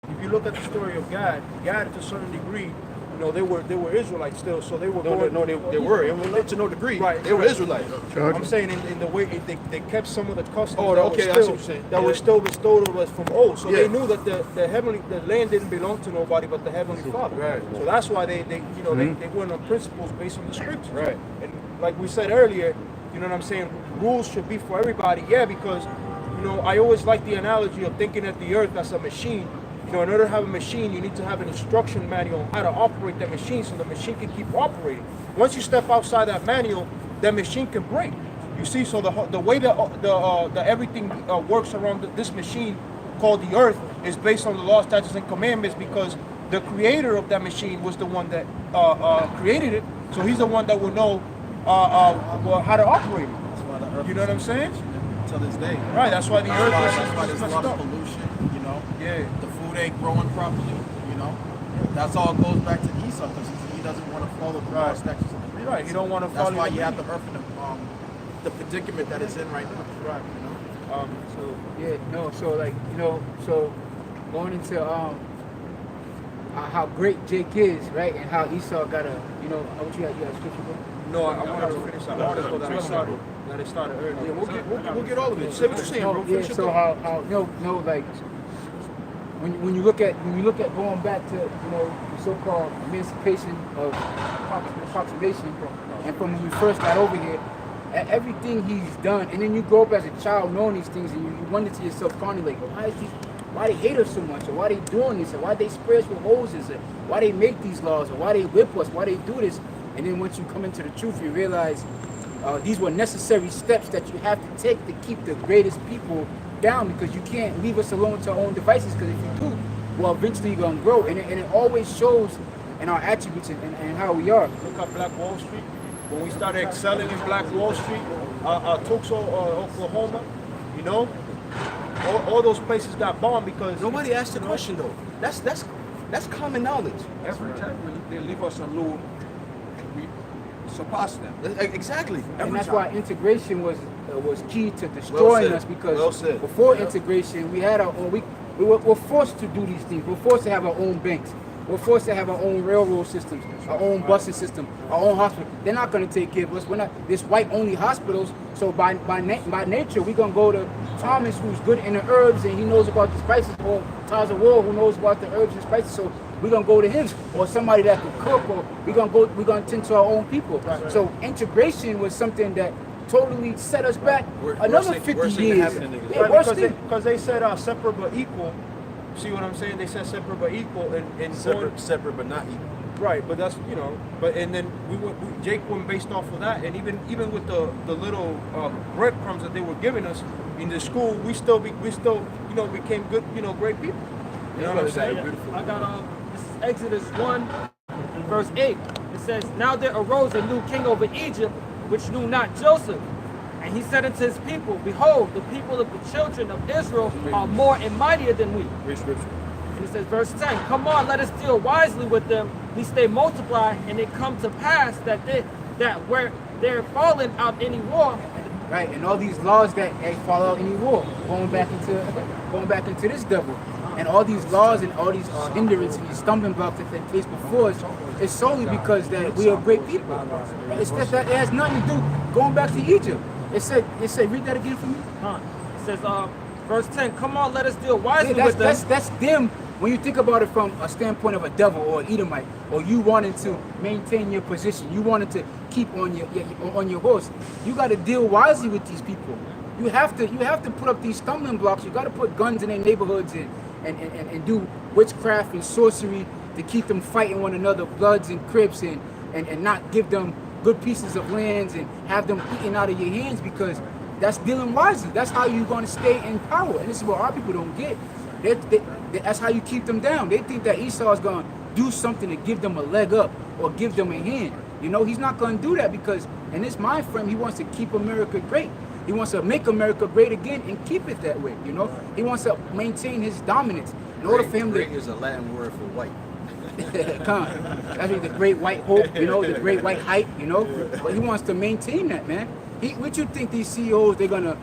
if you look at the story of God to a certain degree, you know, they were Israelites still, so they were They were. And to no degree, Right. they were Israelites. I'm saying in the way they kept some of the customs Oh, that okay, were I see still, what you're saying. that Yeah. were still bestowed on us from old. So Yeah. they knew that the land didn't belong to nobody but the Heavenly Father. Right. So that's why they went on principles based on the scriptures. Right. And like we said earlier, you know what I'm saying, rules should be for everybody. Yeah, because you know, I always like the analogy of thinking of the earth as a machine. You know, in order to have a machine, you need to have an instruction manual on how to operate that machine so the machine can keep operating. Once you step outside that manual, that machine can break. You see, so the way that the everything works around this machine called the earth is based on the laws, statutes, and commandments because the creator of that machine was the one that created it. So he's the one that will know how to operate it. You know what I'm saying? To this day. Right. That's why the earth That's why is there's a messed lot of up. pollution, you know. Yeah. The food ain't growing properly, you know. That's all goes back to Esau because he doesn't want to follow the law, statutes, and commandments. Right. You don't want to That's follow. why the you have the earth in the predicament that it's in right now. Right. You know. So yeah, no, so like you know, so going into how great Jake is, right, and how Esau got a, you know, what you got scripture book? No, I wanted to finish that article that I started earlier. Yeah, we'll get all of it. Say what you're saying, bro. No, yeah, Finish your so thought. how no like when you look at going back to you know the so-called emancipation of approximation, and from when you first got over here, everything he's done, and then you grow up as a child knowing these things, and you wonder to yourself, Connie, like, why they hate us so much, or why they doing this, or why they spray us with hoses, or why they make these laws, or why they whip us, why they do this, and then once you come into the truth, you realize these were necessary steps that you have to take to keep the greatest people down, because you can't leave us alone to our own devices, because if you do, well, eventually you're going to grow, and it always shows in our attributes and how we are. Look at Black Wall Street. When we started excelling in Black Wall Street, Tulsa, Oklahoma, you know, all those places got bombed because Nobody asked the question though. That's common knowledge. Every time they leave us alone, we surpass them. Exactly. And that's why integration was key to destroying said. us, because Well said. before integration, we had our own. We were forced to do these things. We're forced to have our own banks. We're forced to have our own railroad systems, our own busing system, our own hospital. They're not going to take care of us. We're not this white-only hospitals. So by nature, we're going to go to Thomas, who's good in the herbs and he knows about the spices, or Taza War, who knows about the herbs and spices. So we're going to go to him, or somebody that can cook, or we're going to tend to our own people. So integration was something that totally set us back another 50 years. Yeah, worse thing. because they said separate but equal. See what I'm saying? They said separate but equal, and Separate but not equal. right. But that's and then Jake went based off of that, and even with the little breadcrumbs that they were giving us in the school, we still became good, great people. You know what I'm saying? I got this is Exodus 1, verse 8. It says, "Now there arose a new king over Egypt, which knew not Joseph. And he said unto his people, Behold, the people of the children of Israel are more and mightier than we." Great scripture. And it says, verse 10, "Come on, let us deal wisely with them, lest they multiply, and it come to pass that that where they're falling out any war, Right, and all these laws that fall out any war, going back into this devil, and all these laws and all these hindrances and these stumbling blocks that they placed before us, it's solely because that we are great people. It's just that it has nothing to do going back to Egypt. It said, read that again for me. it says, verse 10, come on, let us deal wisely Yeah, with them. that's them. When you think about it from a standpoint of a devil or an Edomite, or you wanting to maintain your position, you wanted to keep on your horse, you got to deal wisely with these people. You have to put up these stumbling blocks. You got to put guns in their neighborhoods and do witchcraft and sorcery to keep them fighting one another, Bloods and Crips, and not give them good pieces of lands and have them eaten out of your hands, because that's dealing wisely. That's how you're going to stay in power. And this is what our people don't get. That's how you keep them down. They think that Esau is going to do something to give them a leg up or give them a hand. You know, he's not going to do that, because in his mind frame, he wants to keep America great. He wants to make America great again and keep it that way. You know, he wants to maintain his dominance. In order for him Great to is a Latin word for white. that's the great white hope, you know, the great white hype, you know. But he wants to maintain that, man. What you think these CEOs, they're gonna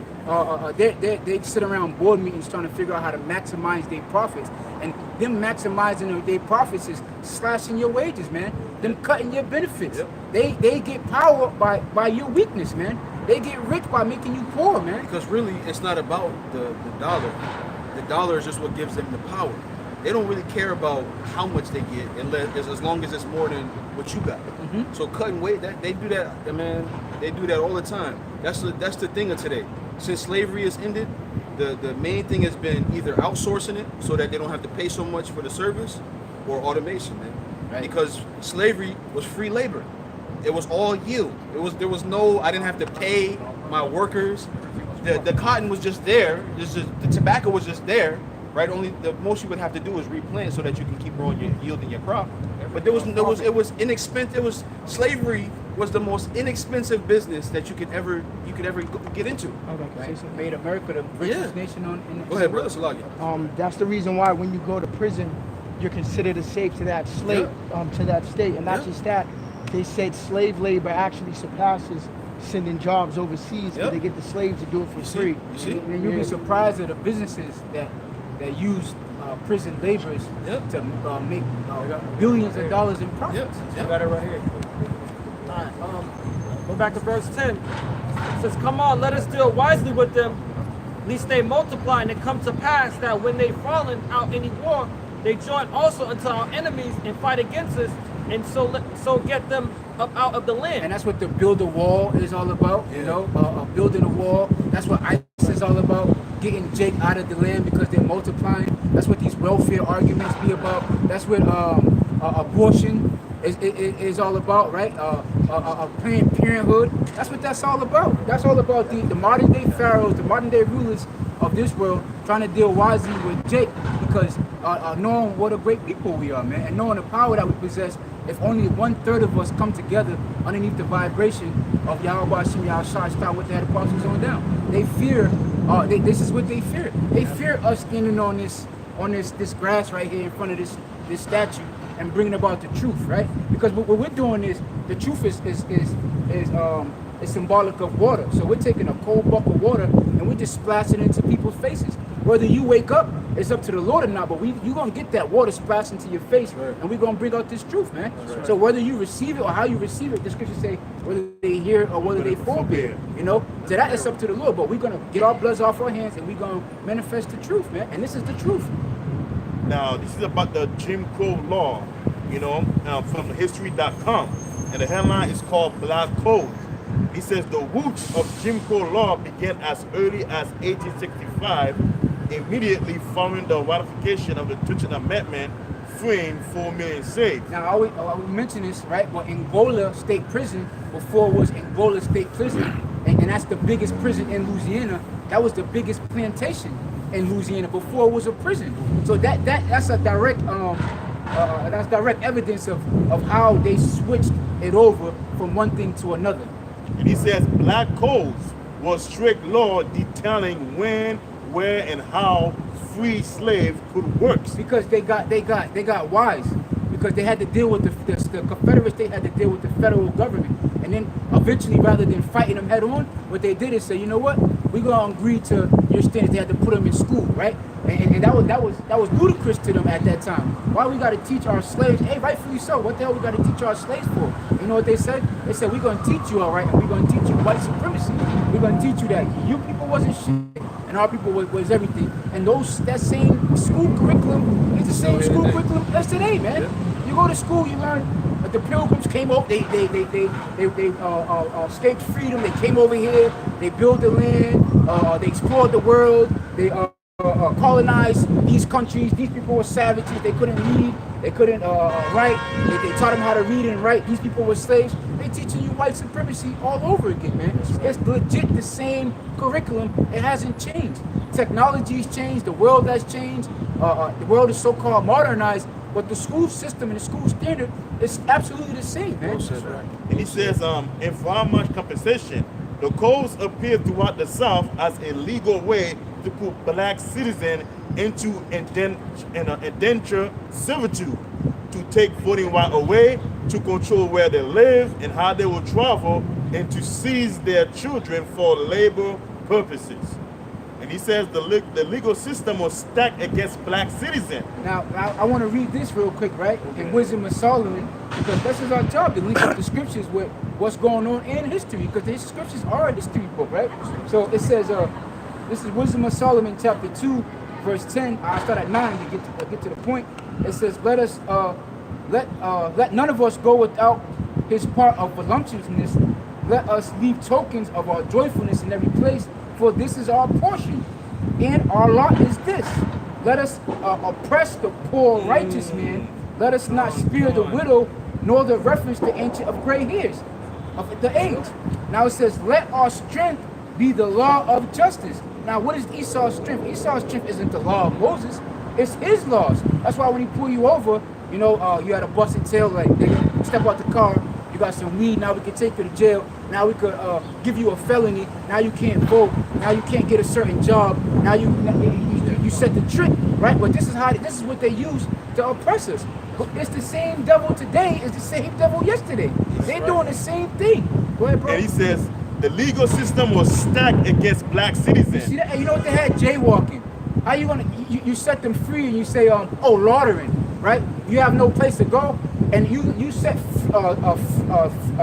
they sit around board meetings trying to figure out how to maximize their profits, and them maximizing their profits is slashing your wages, man. Them cutting your benefits. Yep. They get power by your weakness, man. They get rich by making you poor, man. Because really, it's not about the dollar. The dollar is just what gives them the power. They don't really care about how much they get, as long as it's more than what you got. Mm-hmm. So cutting weight, they do that, man. They do that all the time. That's the thing of today. Since slavery has ended, the main thing has been either outsourcing it so that they don't have to pay so much for the service, or automation, man. Right. Because slavery was free labor. It was all yield. There was no, I didn't have to pay my workers. The cotton was just there. The tobacco was just there. Right, only the most you would have to do is replant so that you can keep growing your yield in your crop. But it was inexpensive. Slavery was the most inexpensive business that you could ever get into. Right. Made America the richest nation in the Go ahead, brother Salagi. That's the reason why when you go to prison, you're considered a slave to that slave, to that state, and not just that. They said slave labor actually surpasses sending jobs overseas, because they get the slaves to do it for free. You see? And you'll be surprised at the businesses that use prison laborers to make billions of dollars in profits. You got it right here. All right, go back to verse 10. It says, come on, let us deal wisely with them, lest they multiply, and it come to pass that when they fallen out any war, they join also unto our enemies and fight against us, and so get them up out of the land. And that's what the build a wall is all about, you know, building a wall. That's what ISIS is all about, getting Jake out of the land because they're multiplying. That's what these welfare arguments be about. That's what abortion is all about, right? Planned Parenthood. That's what that's all about. That's all about the modern day pharaohs, the modern day rulers of this world trying to deal wisely with Jake, because knowing what a great people we are, man, and knowing the power that we possess. If only 1/3 of us come together underneath the vibration of Yahweh Shem Yahshua, start with the head apostles on down. They fear. This is what they fear. They fear us standing on this grass right here in front of this statue and bringing about the truth, right? Because what we're doing is the truth is symbolic of water. So we're taking a cold bucket of water and we're just splashing it into people's faces. Whether you wake up, it's up to the Lord or not, but you're going to get that water splashed into your face, and we're going to bring out this truth, man. Right. So whether you receive it or how you receive it, the scriptures say whether they hear or whether they forbear, you know? So that is up to the Lord, but we're going to get our bloods off our hands and we're going to manifest the truth, man. And this is the truth. Now, this is about the Jim Crow law, you know, from history.com. And the headline is called Black Code. He says the roots of Jim Crow law began as early as 1865, immediately following the ratification of the 13th Amendment, freeing 4 million slaves. Now, I would mention this, right? But Angola State Prison before was Angola State Prison, and that's the biggest prison in Louisiana. That was the biggest plantation in Louisiana before it was a prison. So that's a direct that's direct evidence of how they switched it over from one thing to another. And he says black codes was strict law detailing when, where, and how free slaves could work. Because they got wise. Because they had to deal with the Confederates. They had to deal with the federal government, and And then eventually, rather than fighting them head on, what they did is say, you know what, we're gonna agree to your standards. They had to put them in school, right? And that was ludicrous to them at that time. Why we got to teach our slaves? Hey, rightfully so. What the hell we got to teach our slaves for? You know what they said? They said we're gonna teach you all right, and we're gonna teach you white supremacy. We're gonna teach you that you people wasn't shit, and our people was everything. And that same school curriculum is the same school curriculum as today, man. You go to school, you learn. The Pilgrims came over. They escaped freedom. They came over here. They built the land. They explored the world. They colonized these countries. These people were savages. They couldn't read. They couldn't write. They taught them how to read and write. These people were slaves. They're teaching you white supremacy all over again, man. It's legit the same curriculum. It hasn't changed. Technology's changed. The world has changed. The world is so-called modernized, but the school system and the school standard is absolutely the same, man. And he says, in for much compensation, the codes appear throughout the South as a legal way to put black citizens into indentured servitude, to take voting right away, to control where they live and how they will travel, and to seize their children for labor purposes. And he says the legal system was stacked against black citizens. Now, I want to read this real quick, right? In Wisdom of Solomon, because this is our job to link up the scriptures with what's going on in history, because the scriptures are a history book, right? So it says, this is Wisdom of Solomon, chapter 2, verse 10. I start at 9 to get to the point. It says, let none of us go without his part of voluptuousness. Let us leave tokens of our joyfulness in every place, for this is our portion, and our lot is this. Let us oppress the poor righteous man. Let us not spare the widow, nor the reference to ancient of gray hairs of the age. Now it says, let our strength be the law of justice. Now what is Esau's strength? Esau's strength isn't the law of Moses, it's his laws. That's why when he pull you over, you know, you had a busted tail light. Nigga, step out the car, you got some weed, now we can take you to jail. Now we could give you a felony. Now you can't vote. Now you can't get a certain job. Now you set the trick, right? But this is what they use to oppress us. But it's the same devil today as the same devil yesterday. They're doing the same thing. Go ahead, bro. And he says the legal system was stacked against black citizens. See that? And you know what they had? Jaywalking. How you gonna you set them free and you say oh, loitering, right? You have no place to go, and you set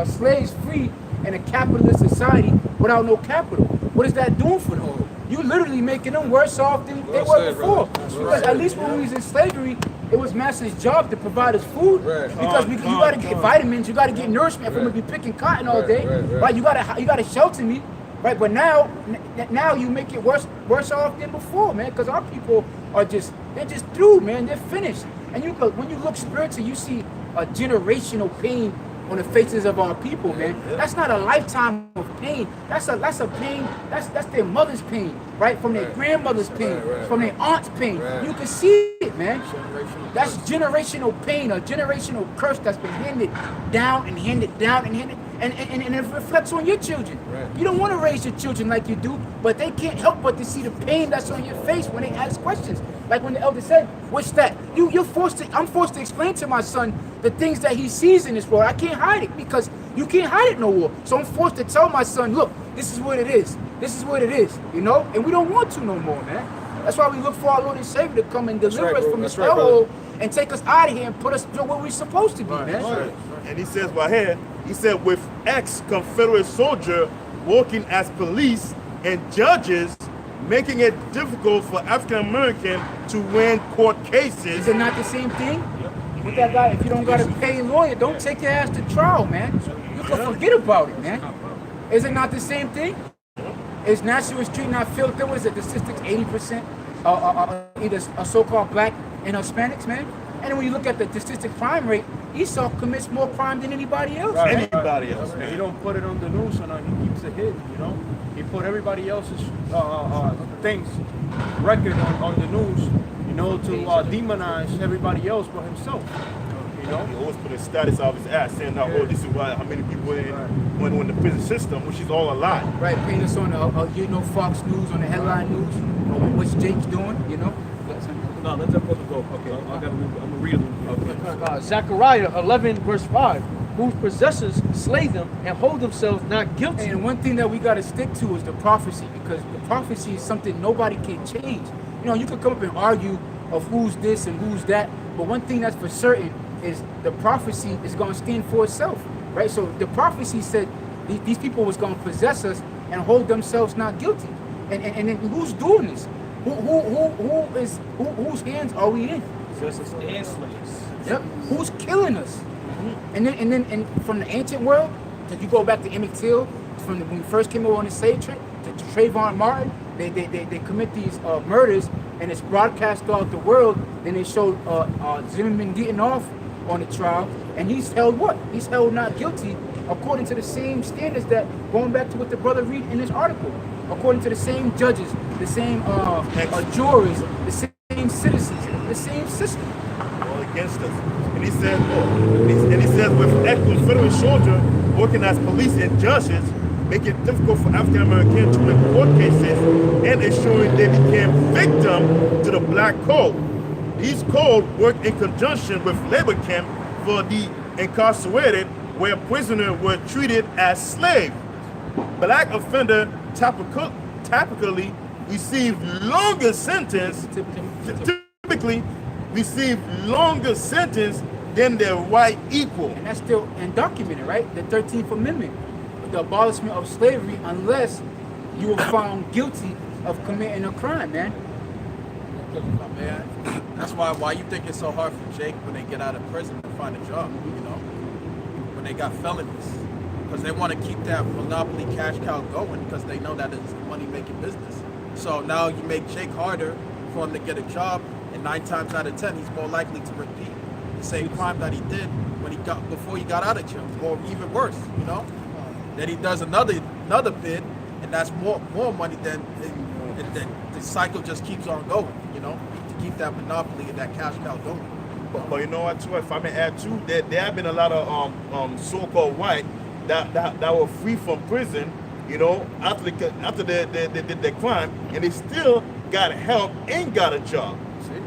slaves free in a capitalist society without no capital. What is that doing for them? You literally making them worse off than they were before. Because at least when we was in slavery, it was master's job to provide us food. Because you gotta get vitamins, you gotta get nourishment from be picking cotton all day. Right? You gotta shelter me. Right? But now you make it worse off than before, man. Because our people are they're just through, man. They're finished. And when you look spiritually, you see a generational pain on the faces of our people, man. That's not a lifetime of pain. That's a pain. That's their mother's pain, right? From their grandmother's pain, from their aunt's pain. You can see it, man. That's generational pain, a generational curse that's been handed down and handed down and handed, and it reflects on your children. You don't want to raise your children like you do, but they can't help but to see the pain that's on your face when they ask questions. Like when the elder said, "What's that?" I'm forced to explain to my son the things that he sees in this world. I can't hide it because you can't hide it no more. So I'm forced to tell my son, "Look, this is what it is. This is what it is." You know, and we don't want to no more, man. That's why we look for our Lord and Savior to come and deliver us from this hellhole and take us out of here and put us where we're supposed to be, man. And he says right here, he said, with ex-Confederate soldier working as police and judges, making it difficult for African Americans to win court cases. Is it not the same thing? With that guy, if you don't got to pay a lawyer, don't take your ass to trial, man. You can forget about it, man. Is it not the same thing? Is National Street not filled? There was a statistics 80% either so-called black and Hispanics, man. And when you look at the statistic crime rate, Esau commits more crime than anybody else. Right. Anybody else. And he don't put it on the news, and he keeps it hidden. You know, he put everybody else's things record on the news. You know, to demonize everybody else but himself. You know, he always put a status of his ass saying, "Oh, this is why how many people went in the prison system," which is all a lie. Right, paint us on Fox News on the headline news, what's Jake's doing, you know. No, let that brother go. Okay, I'm gonna read a little bit. Zechariah 11 verse 5. whose possessors slay them and hold themselves not guilty. And one thing that we got to stick to is the prophecy, because the prophecy is something nobody can change. You know, you could come up and argue of who's this and who's that, but one thing that's for certain is the prophecy is going to stand for itself, right? So the prophecy said these people was going to possess us and hold themselves not guilty. And then who's doing this? Whose hands are we in? Possessors and slaves. Yep. Who's killing us? And then from the ancient world, if you go back to Emmett Till, from when we first came over on the slave trip to Trayvon Martin, they commit these murders, and it's broadcast throughout the world. Then they showed Zimmerman getting off on the trial, and he's held what? He's held not guilty according to the same standards that, going back to what the brother read in this article, according to the same judges, the same juries, the same citizens, the same system. All against us. And he said, with ex-Confederate soldiers working as police and judges, make it difficult for African Americans to win court cases and ensuring they became victim to the black code. These codes work in conjunction with labor camp for the incarcerated, where prisoners were treated as slaves. Black offender typically receive longer sentence, typically receive longer sentence than their white equal. And that's still undocumented, right? The 13th Amendment, the abolishment of slavery, unless you were found guilty of committing a crime, man. Man, that's why you think it's so hard for Jake when they get out of prison to find a job, you know? When they got felonies. Because they want to keep that monopoly cash cow going because they know that it's a money-making business. So now you make Jake harder for him to get a job, and 9 times out of 10, he's more likely to repeat the same crime that he did before he got out of jail, or even worse, you know? Then he does another bid, and that's more money than the cycle just keeps on going, you know, to keep that monopoly and that cash cow going. But you know what, too, if I may add too, there have been a lot of so-called white that were free from prison, you know, after they did their crime, and they still got help and got a job.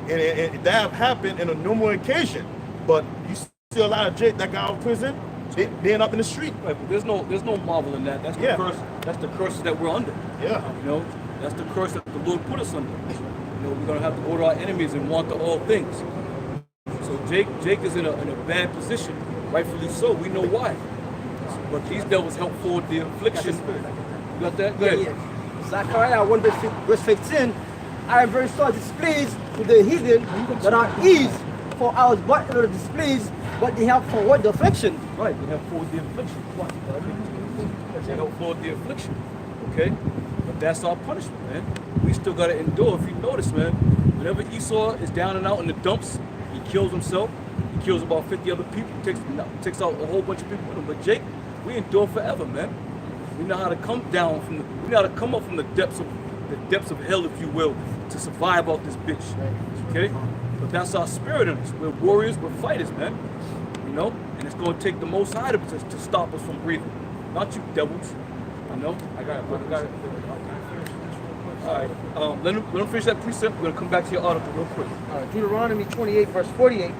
And that have happened in a normal occasion. But you see a lot of Jake that got out of prison, they end up in the street. Right, but there's no marvel in that. That's the curse. That's the curses that we're under. Yeah. You know, that's the curse that the Lord put us under. You know, we're gonna have to order our enemies and want all things. So Jake is in a bad position, rightfully so. We know why. But these devils help forward the affliction. You got that? Go ahead. Yeah. Zechariah 1 verse 15, I am very sorry displeased with the heathen that are eased, for I was but in the displeased, but they have forward the affliction. Right, they help forward the affliction. They help forward the affliction. Okay? But that's our punishment, man. We still gotta endure. If you notice, man, whenever Esau is down and out in the dumps, he kills himself, he kills about 50 other people, takes out a whole bunch of people with him. But Jake, we endure forever, man. We know how to come down we know how to come up from the depths of hell, if you will, to survive out this bitch. Okay? But that's our spirit in us. We're warriors, we're fighters, man. You know? And it's gonna take the most out of us to stop us from breathing. Not you devils. You know? I got it. All right. Let him finish that precept. We're gonna come back to your article real quick. Deuteronomy 28 verse 48.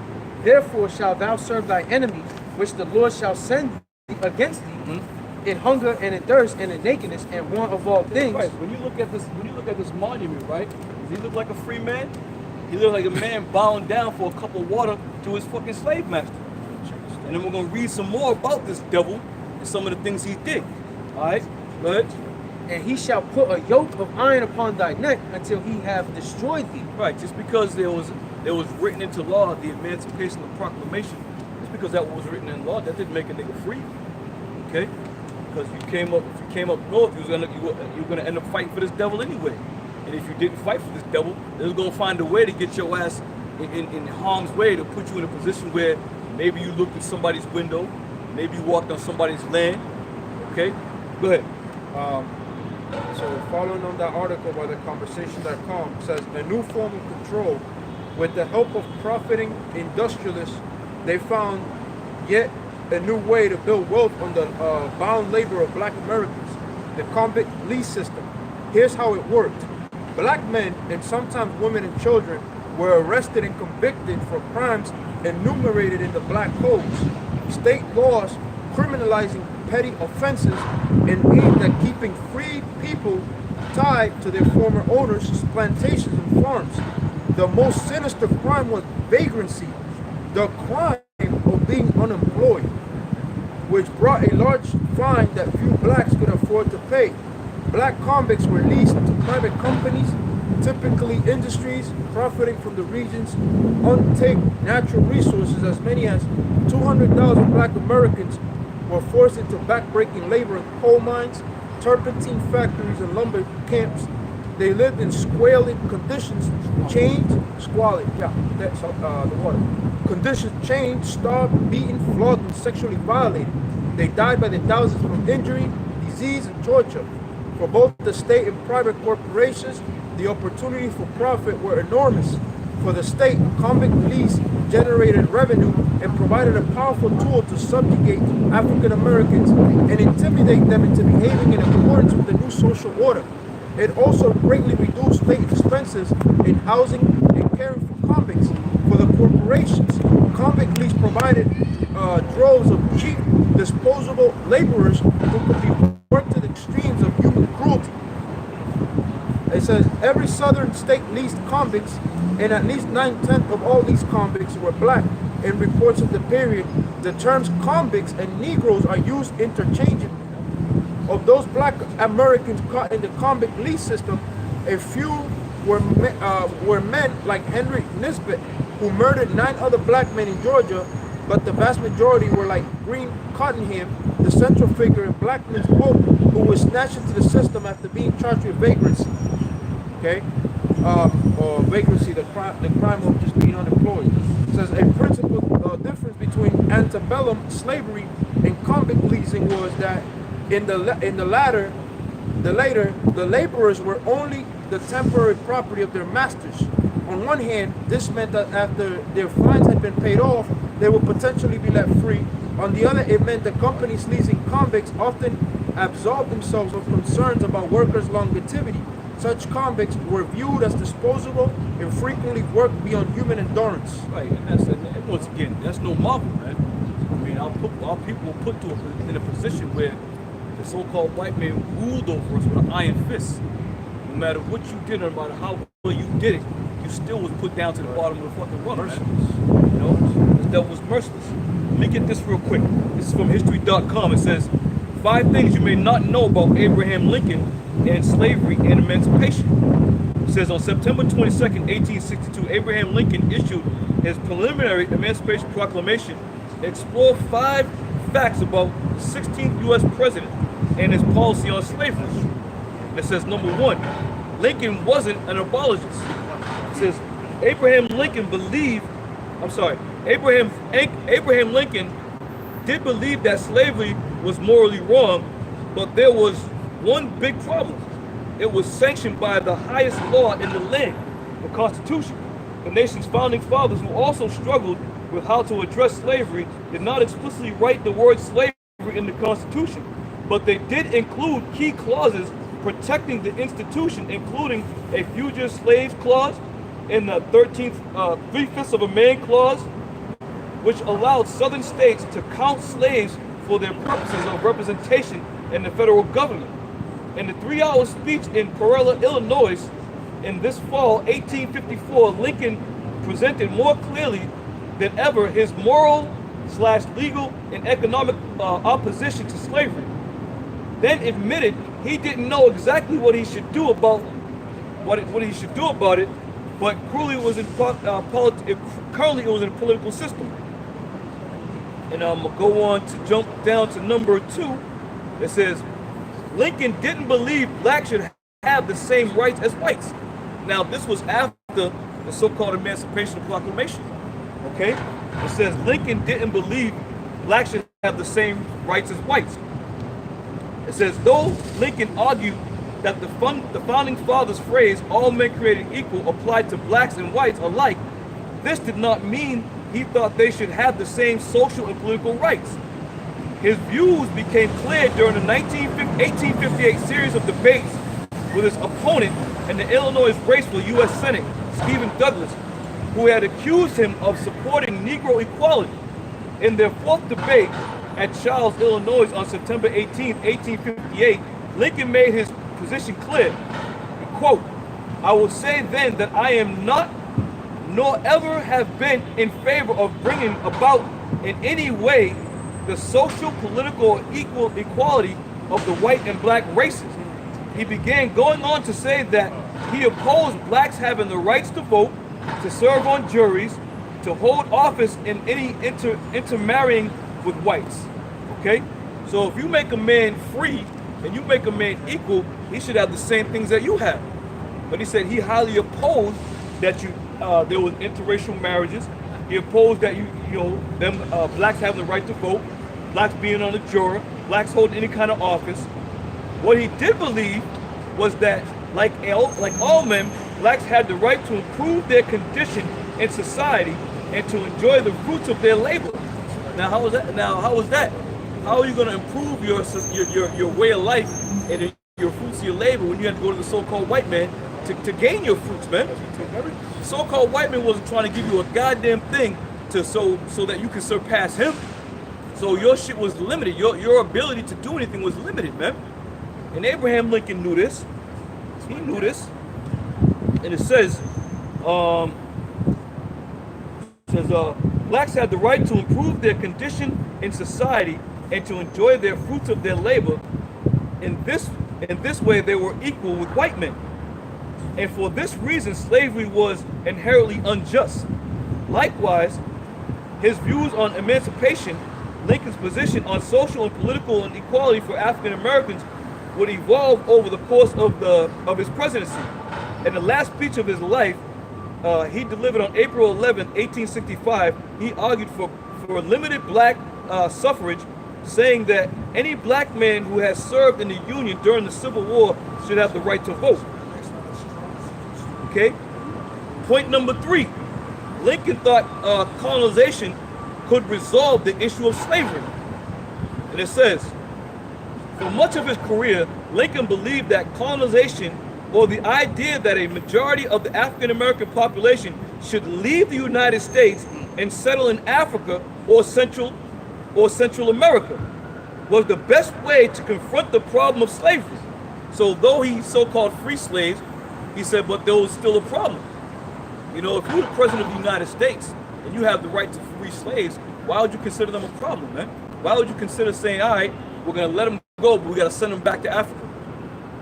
Therefore shalt thou serve thy enemies, which the Lord shall send against thee, in hunger and in thirst and in nakedness and want of all things. Right. When you look at this monument, right? Does he look like a free man? He looks like a man bowing down for a cup of water to his fucking slave master. And then we're gonna read some more about this devil and some of the things he did. All right. Go ahead. And he shall put a yoke of iron upon thy neck until he have destroyed thee. Right. Just because there was written into law the Emancipation Proclamation, just because that was written in law, that didn't make a nigga free. Okay. Because if you came up north, you were gonna end up fighting for this devil anyway. And if you didn't fight for this devil, they was gonna find a way to get your ass in harm's way, to put you in a position where maybe you looked at somebody's window, maybe you walked on somebody's land. Okay, go ahead. So following on that article by the conversation.com, says a new form of control. With the help of profiting industrialists, they found yet a new way to build wealth on the bound labor of black Americans, the convict lease system. Here's how it worked. Black men, and sometimes women and children, were arrested and convicted for crimes enumerated in the black codes. state laws criminalizing petty offenses and aimed at keeping free people tied to their former owners' plantations and farms. The most sinister crime was vagrancy, the crime of being unemployed, which brought a large fine that few blacks could afford to pay. Black convicts were leased to private companies, typically industries profiting from the region's untapped natural resources. As many as 200,000 black Americans were forced into backbreaking labor in coal mines, turpentine factories, and lumber camps. They lived in squalid conditions, chained, squalid, that's the water. Conditions chained, starved, beaten, flogged, and sexually violated. They died by the thousands from injury, disease, and torture. For both the state and private corporations, the opportunity for profit were enormous. For the state, convict lease generated revenue and provided a powerful tool to subjugate African Americans and intimidate them into behaving in accordance with the new social order. It also greatly reduced state expenses in housing and caring for convicts. For the corporations, convict lease provided droves of cheap, disposable laborers who could be worked to the extremes of human cruelty. It says every southern state leased convicts, and at least 9/10 of all these convicts were black. In reports of the period, the terms convicts and Negroes are used interchangeably. Of those black Americans caught in the convict lease system, a few were men like Henry Nisbet, who murdered 9 other black men in Georgia, but the vast majority were like Green Cottonham, the central figure in Blackman's book, who was snatched into the system after being charged with vagrancy. Okay, or vagrancy, the crime of just being unemployed. It says a principal difference between antebellum slavery and convict leasing was that in the latter, the laborers were only the temporary property of their masters. On one hand, this meant that after their fines had been paid off, they would potentially be left free. On the other, it meant the companies leasing convicts often absolved themselves of concerns about workers' longevity. Such convicts were viewed as disposable and frequently worked beyond human endurance. Right, and once again, that's no marvel, man. I mean, our people were put in a position where the so-called white man ruled over us with an iron fist. No matter what you did, no matter how well you did it, you still was put down to the bottom of the fucking rung, man. You know, this devil was merciless. Let me get this real quick. This is from history.com. It says, 5 things you may not know about Abraham Lincoln and slavery and emancipation. It says on September 22nd, 1862, Abraham Lincoln issued his preliminary Emancipation Proclamation. Explore 5 facts about the 16th U.S. president and his policy on slavery. It says, number 1, Lincoln wasn't an abolishist. It says, Abraham Lincoln Lincoln did believe that slavery was morally wrong, but there was one big problem. It was sanctioned by the highest law in the land, the Constitution. The nation's founding fathers, who also struggled with how to address slavery, did not explicitly write the word slavery in the Constitution, but they did include key clauses protecting the institution, including a fugitive slaves clause and the 13th 3/5 of a man clause, which allowed southern states to count slaves for their purposes of representation in the federal government. In the 3-hour speech in Peoria, Illinois, in this fall 1854, Lincoln presented more clearly than ever his moral/legal and economic opposition to slavery. Then admitted he didn't know exactly what he should do about it, but currently it was in a political system. And I'm gonna go on to jump down to number 2. It says, Lincoln didn't believe blacks should have the same rights as whites. Now, this was after the so-called Emancipation Proclamation. Okay? It says Lincoln didn't believe blacks should have the same rights as whites. It says, though Lincoln argued that the founding fathers' phrase, all men created equal, applied to blacks and whites alike, this did not mean he thought they should have the same social and political rights. His views became clear during the 1858 series of debates with his opponent in the Illinois race for U.S. Senate, Stephen Douglas, who had accused him of supporting Negro equality. In their fourth debate at Charles, Illinois on September 18, 1858, Lincoln made his position clear. Quote, I will say then that I am not, nor ever have been in favor of bringing about in any way the social, political, or equal equality of the white and black races. He began going on to say that he opposed blacks having the rights to vote, to serve on juries, to hold office in any intermarrying with whites. Okay? So if you make a man free and you make a man equal, he should have the same things that you have. But he said he highly opposed that there was interracial marriages. He opposed that blacks having the right to vote, blacks being on the jury, blacks holding any kind of office. What he did believe was that, like all men, blacks had the right to improve their condition in society and to enjoy the fruits of their labor. Now, how was that? How are you going to improve your way of life and your fruits of your labor when you have to go to the so-called white man to gain your fruits, man? The so-called white man wasn't trying to give you a goddamn thing so that you can surpass him. So your shit was limited. Your ability to do anything was limited, man. And Abraham Lincoln knew this. He knew this. And it says, blacks had the right to improve their condition in society and to enjoy their fruits of their labor. In this way, they were equal with white men. And for this reason, slavery was inherently unjust. Likewise, his views on emancipation, Lincoln's position on social and political inequality for African Americans would evolve over the course of his presidency. In the last speech of his life, he delivered on April 11, 1865, he argued for limited black suffrage, saying that any black man who has served in the Union during the Civil War should have the right to vote. Okay? Point number 3. Lincoln thought colonization could resolve the issue of slavery. And it says, for much of his career, Lincoln believed that colonization, or the idea that a majority of the African American population should leave the United States and settle in Africa or Central America, was the best way to confront the problem of slavery. So though he so-called free slaves, he said, but there was still a problem. You know, if you're the president of the United States and you have the right to free slaves, why would you consider them a problem, man? Why would you consider saying, all right, we're gonna let them go, but we gotta send them back to Africa?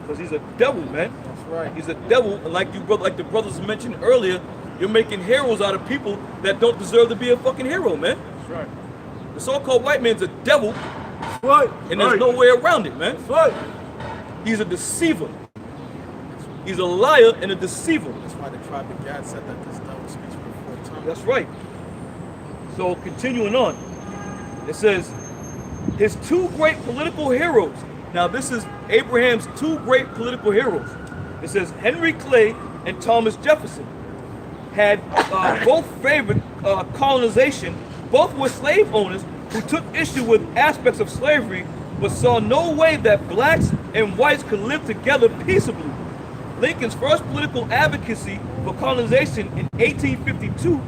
Because he's a devil, man. That's right. He's a devil, and like the brothers mentioned earlier, you're making heroes out of people that don't deserve to be a fucking hero, man. That's right. The so-called white man's a devil, right? And there's no way around it, man. That's right. He's a deceiver. He's a liar and a deceiver. That's why the tribe of Gad said that this devil speaks with 4 tongues. That's right. So continuing on, it says, his 2 great political heroes. Now this is Abraham's 2 great political heroes. It says Henry Clay and Thomas Jefferson had both favored colonization. Both were slave owners who took issue with aspects of slavery, but saw no way that blacks and whites could live together peaceably. Lincoln's first political advocacy for colonization in 1852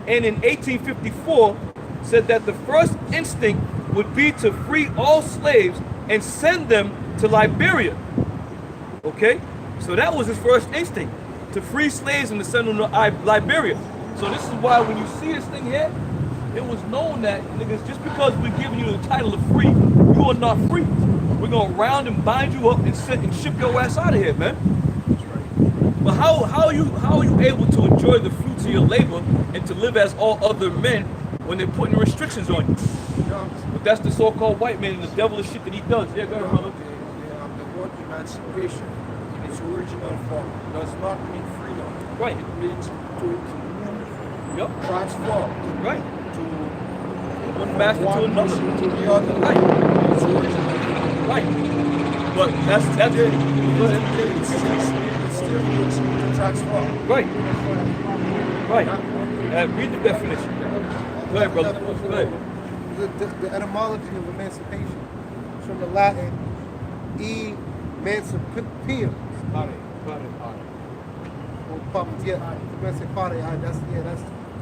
and in 1854 said that the first instinct would be to free all slaves and send them to Liberia. Okay? So that was his first instinct, to free slaves and to send them to Liberia. So this is why when you see this thing here, it was known that, niggas, just because we're giving you the title of free, you are not free. We're gonna round and bind you up and ship your ass out of here, man. But how are you able to enjoy the fruits of your labor and to live as all other men when they're putting restrictions on you? But that's the so-called white man and the devilish shit that he does. Yeah, go ahead, brother. The word emancipation in its original form does not mean freedom. Right. It means to move, transform. Right. To one master to another. To the other. Right. It's original. Right. But that's it. It still means to transform. Right. Right. Read the definition. Go ahead, brother. Go ahead. The etymology of emancipation is from the Latin emancipium. Emancipare,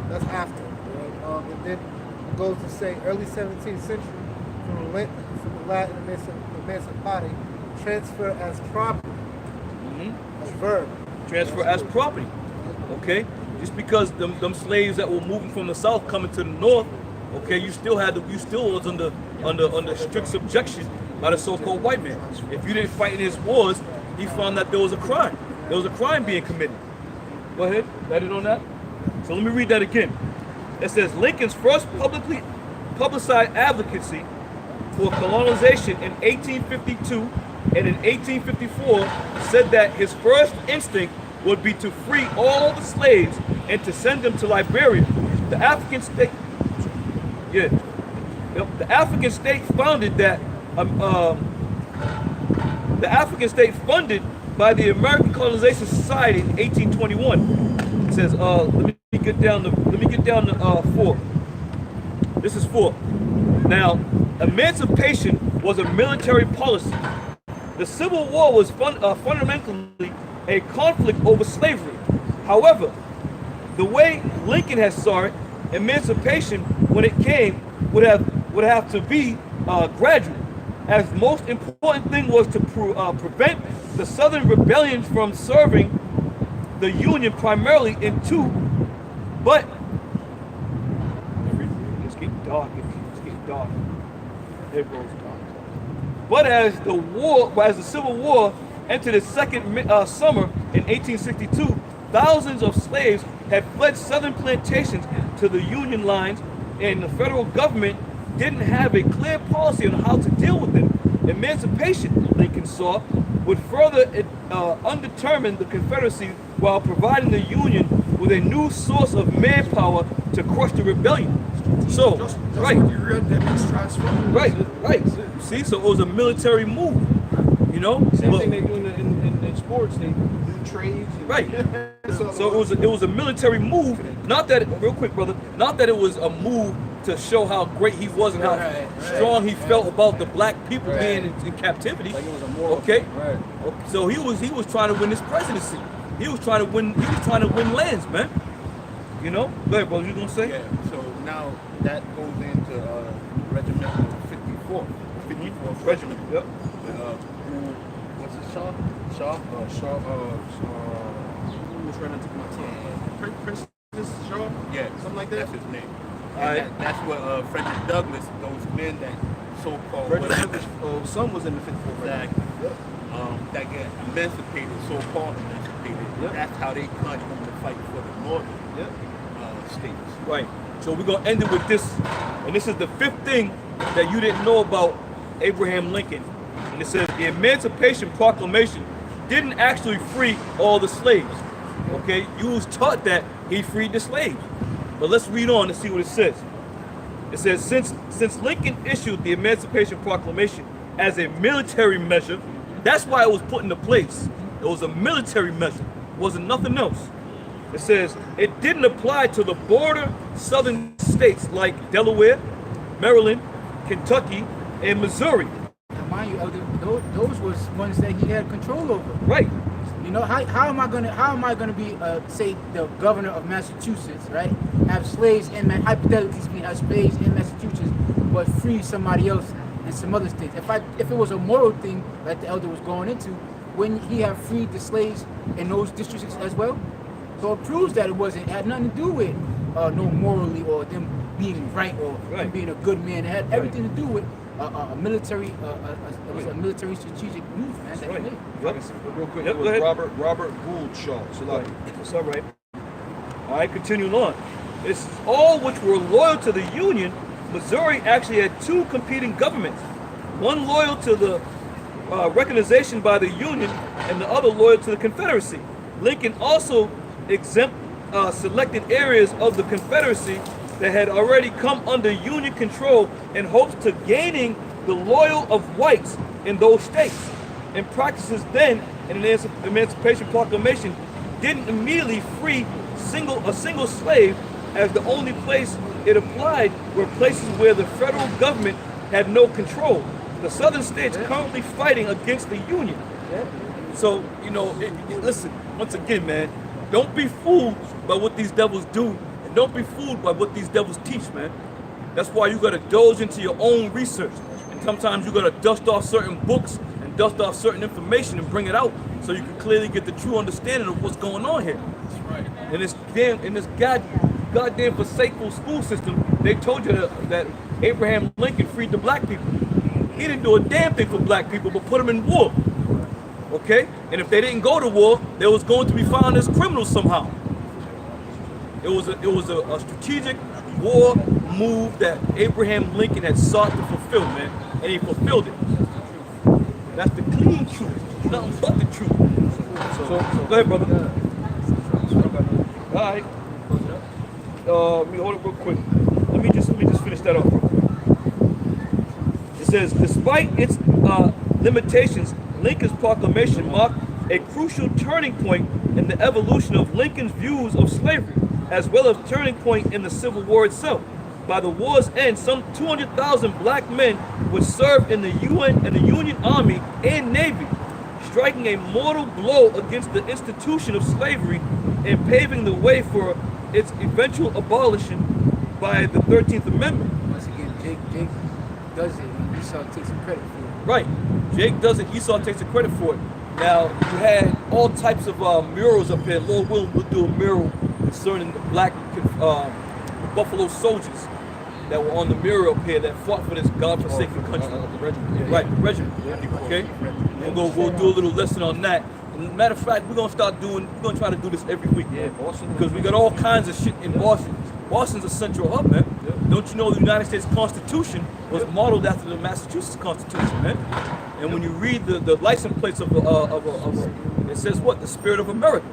that's after. And then goes to say early 17th century from the Latin emancipati, transfer as property, as verb. Transfer as property. Okay? Just because them slaves that were moving from the south coming to the north, okay, you still was under strict subjection by the so-called white man. If you didn't fight in his wars, he found that there was a crime. There was a crime being committed. Go ahead, got it on that? So let me read that again. It says Lincoln's first publicly publicized advocacy for colonization in 1852 and in 1854 said that his first instinct would be to free all the slaves and to send them to Liberia. The African state, the African state founded that the African state funded by the American Colonization Society in 1821. It says, let me get down to 4. This is 4. Now, emancipation was a military policy. The Civil War was fundamentally a conflict over slavery. However, the way Lincoln has saw it, emancipation, when it came, would have to be gradual, as the most important thing was to prevent the Southern rebellion from serving the Union primarily in 2, but it's getting dark. It's getting dark. It goes dark. But as the Civil War entered its second summer in 1862, thousands of slaves had fled Southern plantations to the Union lines, and the federal government didn't have a clear policy on how to deal with them. Emancipation, Lincoln saw, would further undetermine the Confederacy while providing the Union with a new source of manpower to crush the rebellion. So, right. See, so it was a military move, you know? Same thing they do in sports, they do trades. Right. So it was a military move. Not that, real quick, brother, not that it was a move to show how great he was and how strong he felt about the black people being in captivity. Like it was a moral okay. thing. Right. So he was trying to win this presidency. He was trying to win lands, man. You know? Go ahead, brother, you gonna say? Yeah, so now that goes into Regiment 54th Regiment. Yep. What's it, Shaw? Who was running to my team? Princess Shaw? Yeah, something like that. That's his name. And that's what Frederick Douglass, those men that so-called Frederick Douglass' son was in the 54th. Exactly. That get emancipated, so-called emancipated. Yep. That's how they come to fight for the northern states. Right. So we're gonna end it with this, and this is the 5th thing that you didn't know about Abraham Lincoln. And it says the Emancipation Proclamation didn't actually free all the slaves. Okay, you was taught that he freed the slaves. But let's read on and see what it says. It says, since Lincoln issued the Emancipation Proclamation as a military measure, that's why it was put into place. It was a military measure. It wasn't nothing else. It says it didn't apply to the border southern states like Delaware, Maryland, Kentucky, and Missouri. Now, mind you, Elder, those was ones that he had control over. Right. You know, how am I gonna be say the governor of Massachusetts, right? Have slaves in hypothetically speaking, have slaves in Massachusetts, but free somebody else in some other states. If it was a moral thing like the elder was going into, wouldn't he have freed the slaves in those districts as well? So it proves that it had nothing to do with no morally or them being right or them being a good man. It had everything to do with a military, it was a military strategic move, man. That he made. Real quick, it was Robert Gould Shaw. It's all right. All right, continuing on. It's all which were loyal to the Union. Missouri actually had 2 competing governments. One loyal to the recognition by the Union and the other loyal to the Confederacy. Lincoln also selected areas of the Confederacy that had already come under Union control in hopes to gaining the loyal of whites in those states. And practices then in the Emancipation Proclamation didn't immediately free a single slave, as the only place it applied were places where the federal government had no control. The southern states currently fighting against the Union. So, you know, listen, once again, man, don't be fooled by what these devils do, and don't be fooled by what these devils teach, man. That's why you gotta indulge into your own research. And sometimes you gotta dust off certain books and dust off certain information and bring it out so you can clearly get the true understanding of what's going on here. That's right. In this goddamn forsakeful school system, they told you that Abraham Lincoln freed the black people. He didn't do a damn thing for black people but put them in war. Okay? And if they didn't go to war, they was going to be found as criminals somehow. It was a strategic war move that Abraham Lincoln had sought to fulfill, man, and he fulfilled it. That's the clean truth, nothing but the truth. So go ahead, brother. All right. Let me hold it real quick. Let me just finish that off real quick. It says, despite its limitations, Lincoln's proclamation marked a crucial turning point in the evolution of Lincoln's views of slavery, as well as turning point in the Civil War itself. By the war's end, some 200,000 black men would serve in the Union Army and Navy, striking a mortal blow against the institution of slavery and paving the way for its eventual abolition by the 13th Amendment. Once again, Jake does it, and Esau takes some credit for it. Right. Jake does it, Esau takes the credit for it. Now, you had all types of murals up here. Lord willing, we'll do a mural concerning the black Buffalo soldiers that were on the mural up here that fought for this godforsaken country. The regiment. Right, the regiment. Okay? We'll do a little lesson on that. And matter of fact, we're gonna try to do this every week. Yeah, Boston. Because we got all kinds of shit in Boston. Boston's a central hub, man. Yep. Don't you know the United States Constitution was modeled after the Massachusetts Constitution, man? And when you read the license plates of it says what? The spirit of America.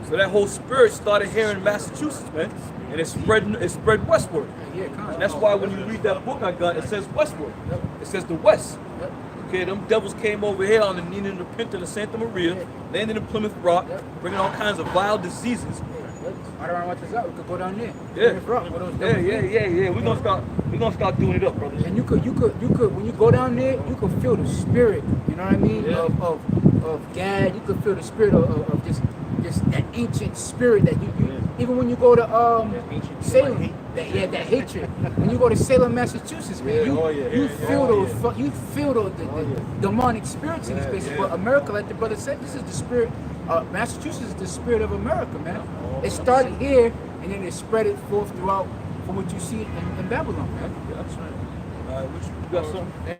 So that whole spirit started here in Massachusetts, man, and it spread westward. And that's why when you read that book I got, it says westward. It says the West. Okay, them devils came over here on the Nina and the Pinta and the Santa Maria, landed in Plymouth Rock, bringing all kinds of vile diseases. I don't know what this up. We could go down there. Yeah. Rock, Yeah. We're gonna start doing it up, brother. And you could when you go down there, you could feel the spirit. You know what I mean? Yeah. Of God. You could feel the spirit of just that ancient spirit that you even when you go to Salem, that hatred. When you go to Salem, Massachusetts, man, you feel the demonic spirits in these places. But America, like the brother said, this is the spirit. Massachusetts is the spirit of America, man. It started here and then it spread it forth throughout from what you see in Babylon, man. That's right. You got something?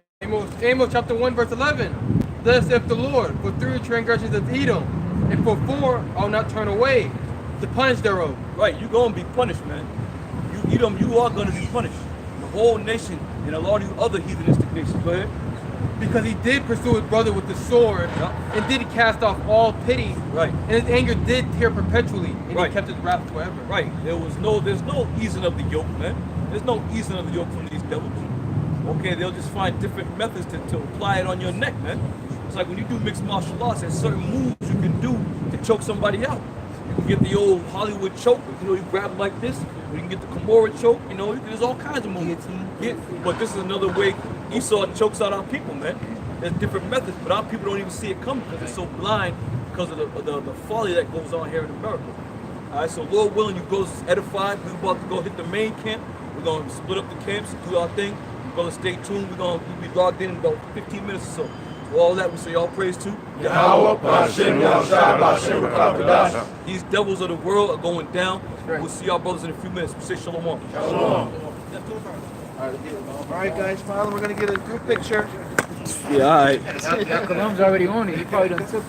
Amos chapter 1 verse 11. Thus saith the Lord, for through the transgressions of Edom, and for 4 I'll not turn away, to punish thereof. Right, you're gonna be punished, man. Edom, you are gonna be punished. The whole nation and a lot of you other heathenistic nations. Go ahead. Because he did pursue his brother with the sword, and did cast off all pity. Right. And his anger did tear perpetually, and he kept his wrath forever. Right. There's no easing of the yoke, man. There's no easing of the yoke from these devils. Okay, they'll just find different methods to apply it on your neck, man. It's like when you do mixed martial arts, there's certain moves you can do to choke somebody out. You can get the old Hollywood choke, you grab them like this. Or you can get the Kimura choke, there's all kinds of moves. But this is another way Esau chokes out our people, man. There's different methods, but our people don't even see it coming because they're so blind because of the folly that goes on here in America. All right, so Lord willing, you go edified. We're about to go hit the main camp. We're going to split up the camps and do our thing. We're going to stay tuned. We'll be logged in about 15 minutes or so. So all that, we say all praise to Yahweh, Ba'ashem, Yahushua, Ba'ashem, Rakabadash. These devils of the world are going down. We'll see our brothers in a few minutes. We say shalom. Shalom. All right, guys, finally, we're going to get a group picture. Yeah, all right. Column's already on it. He probably done took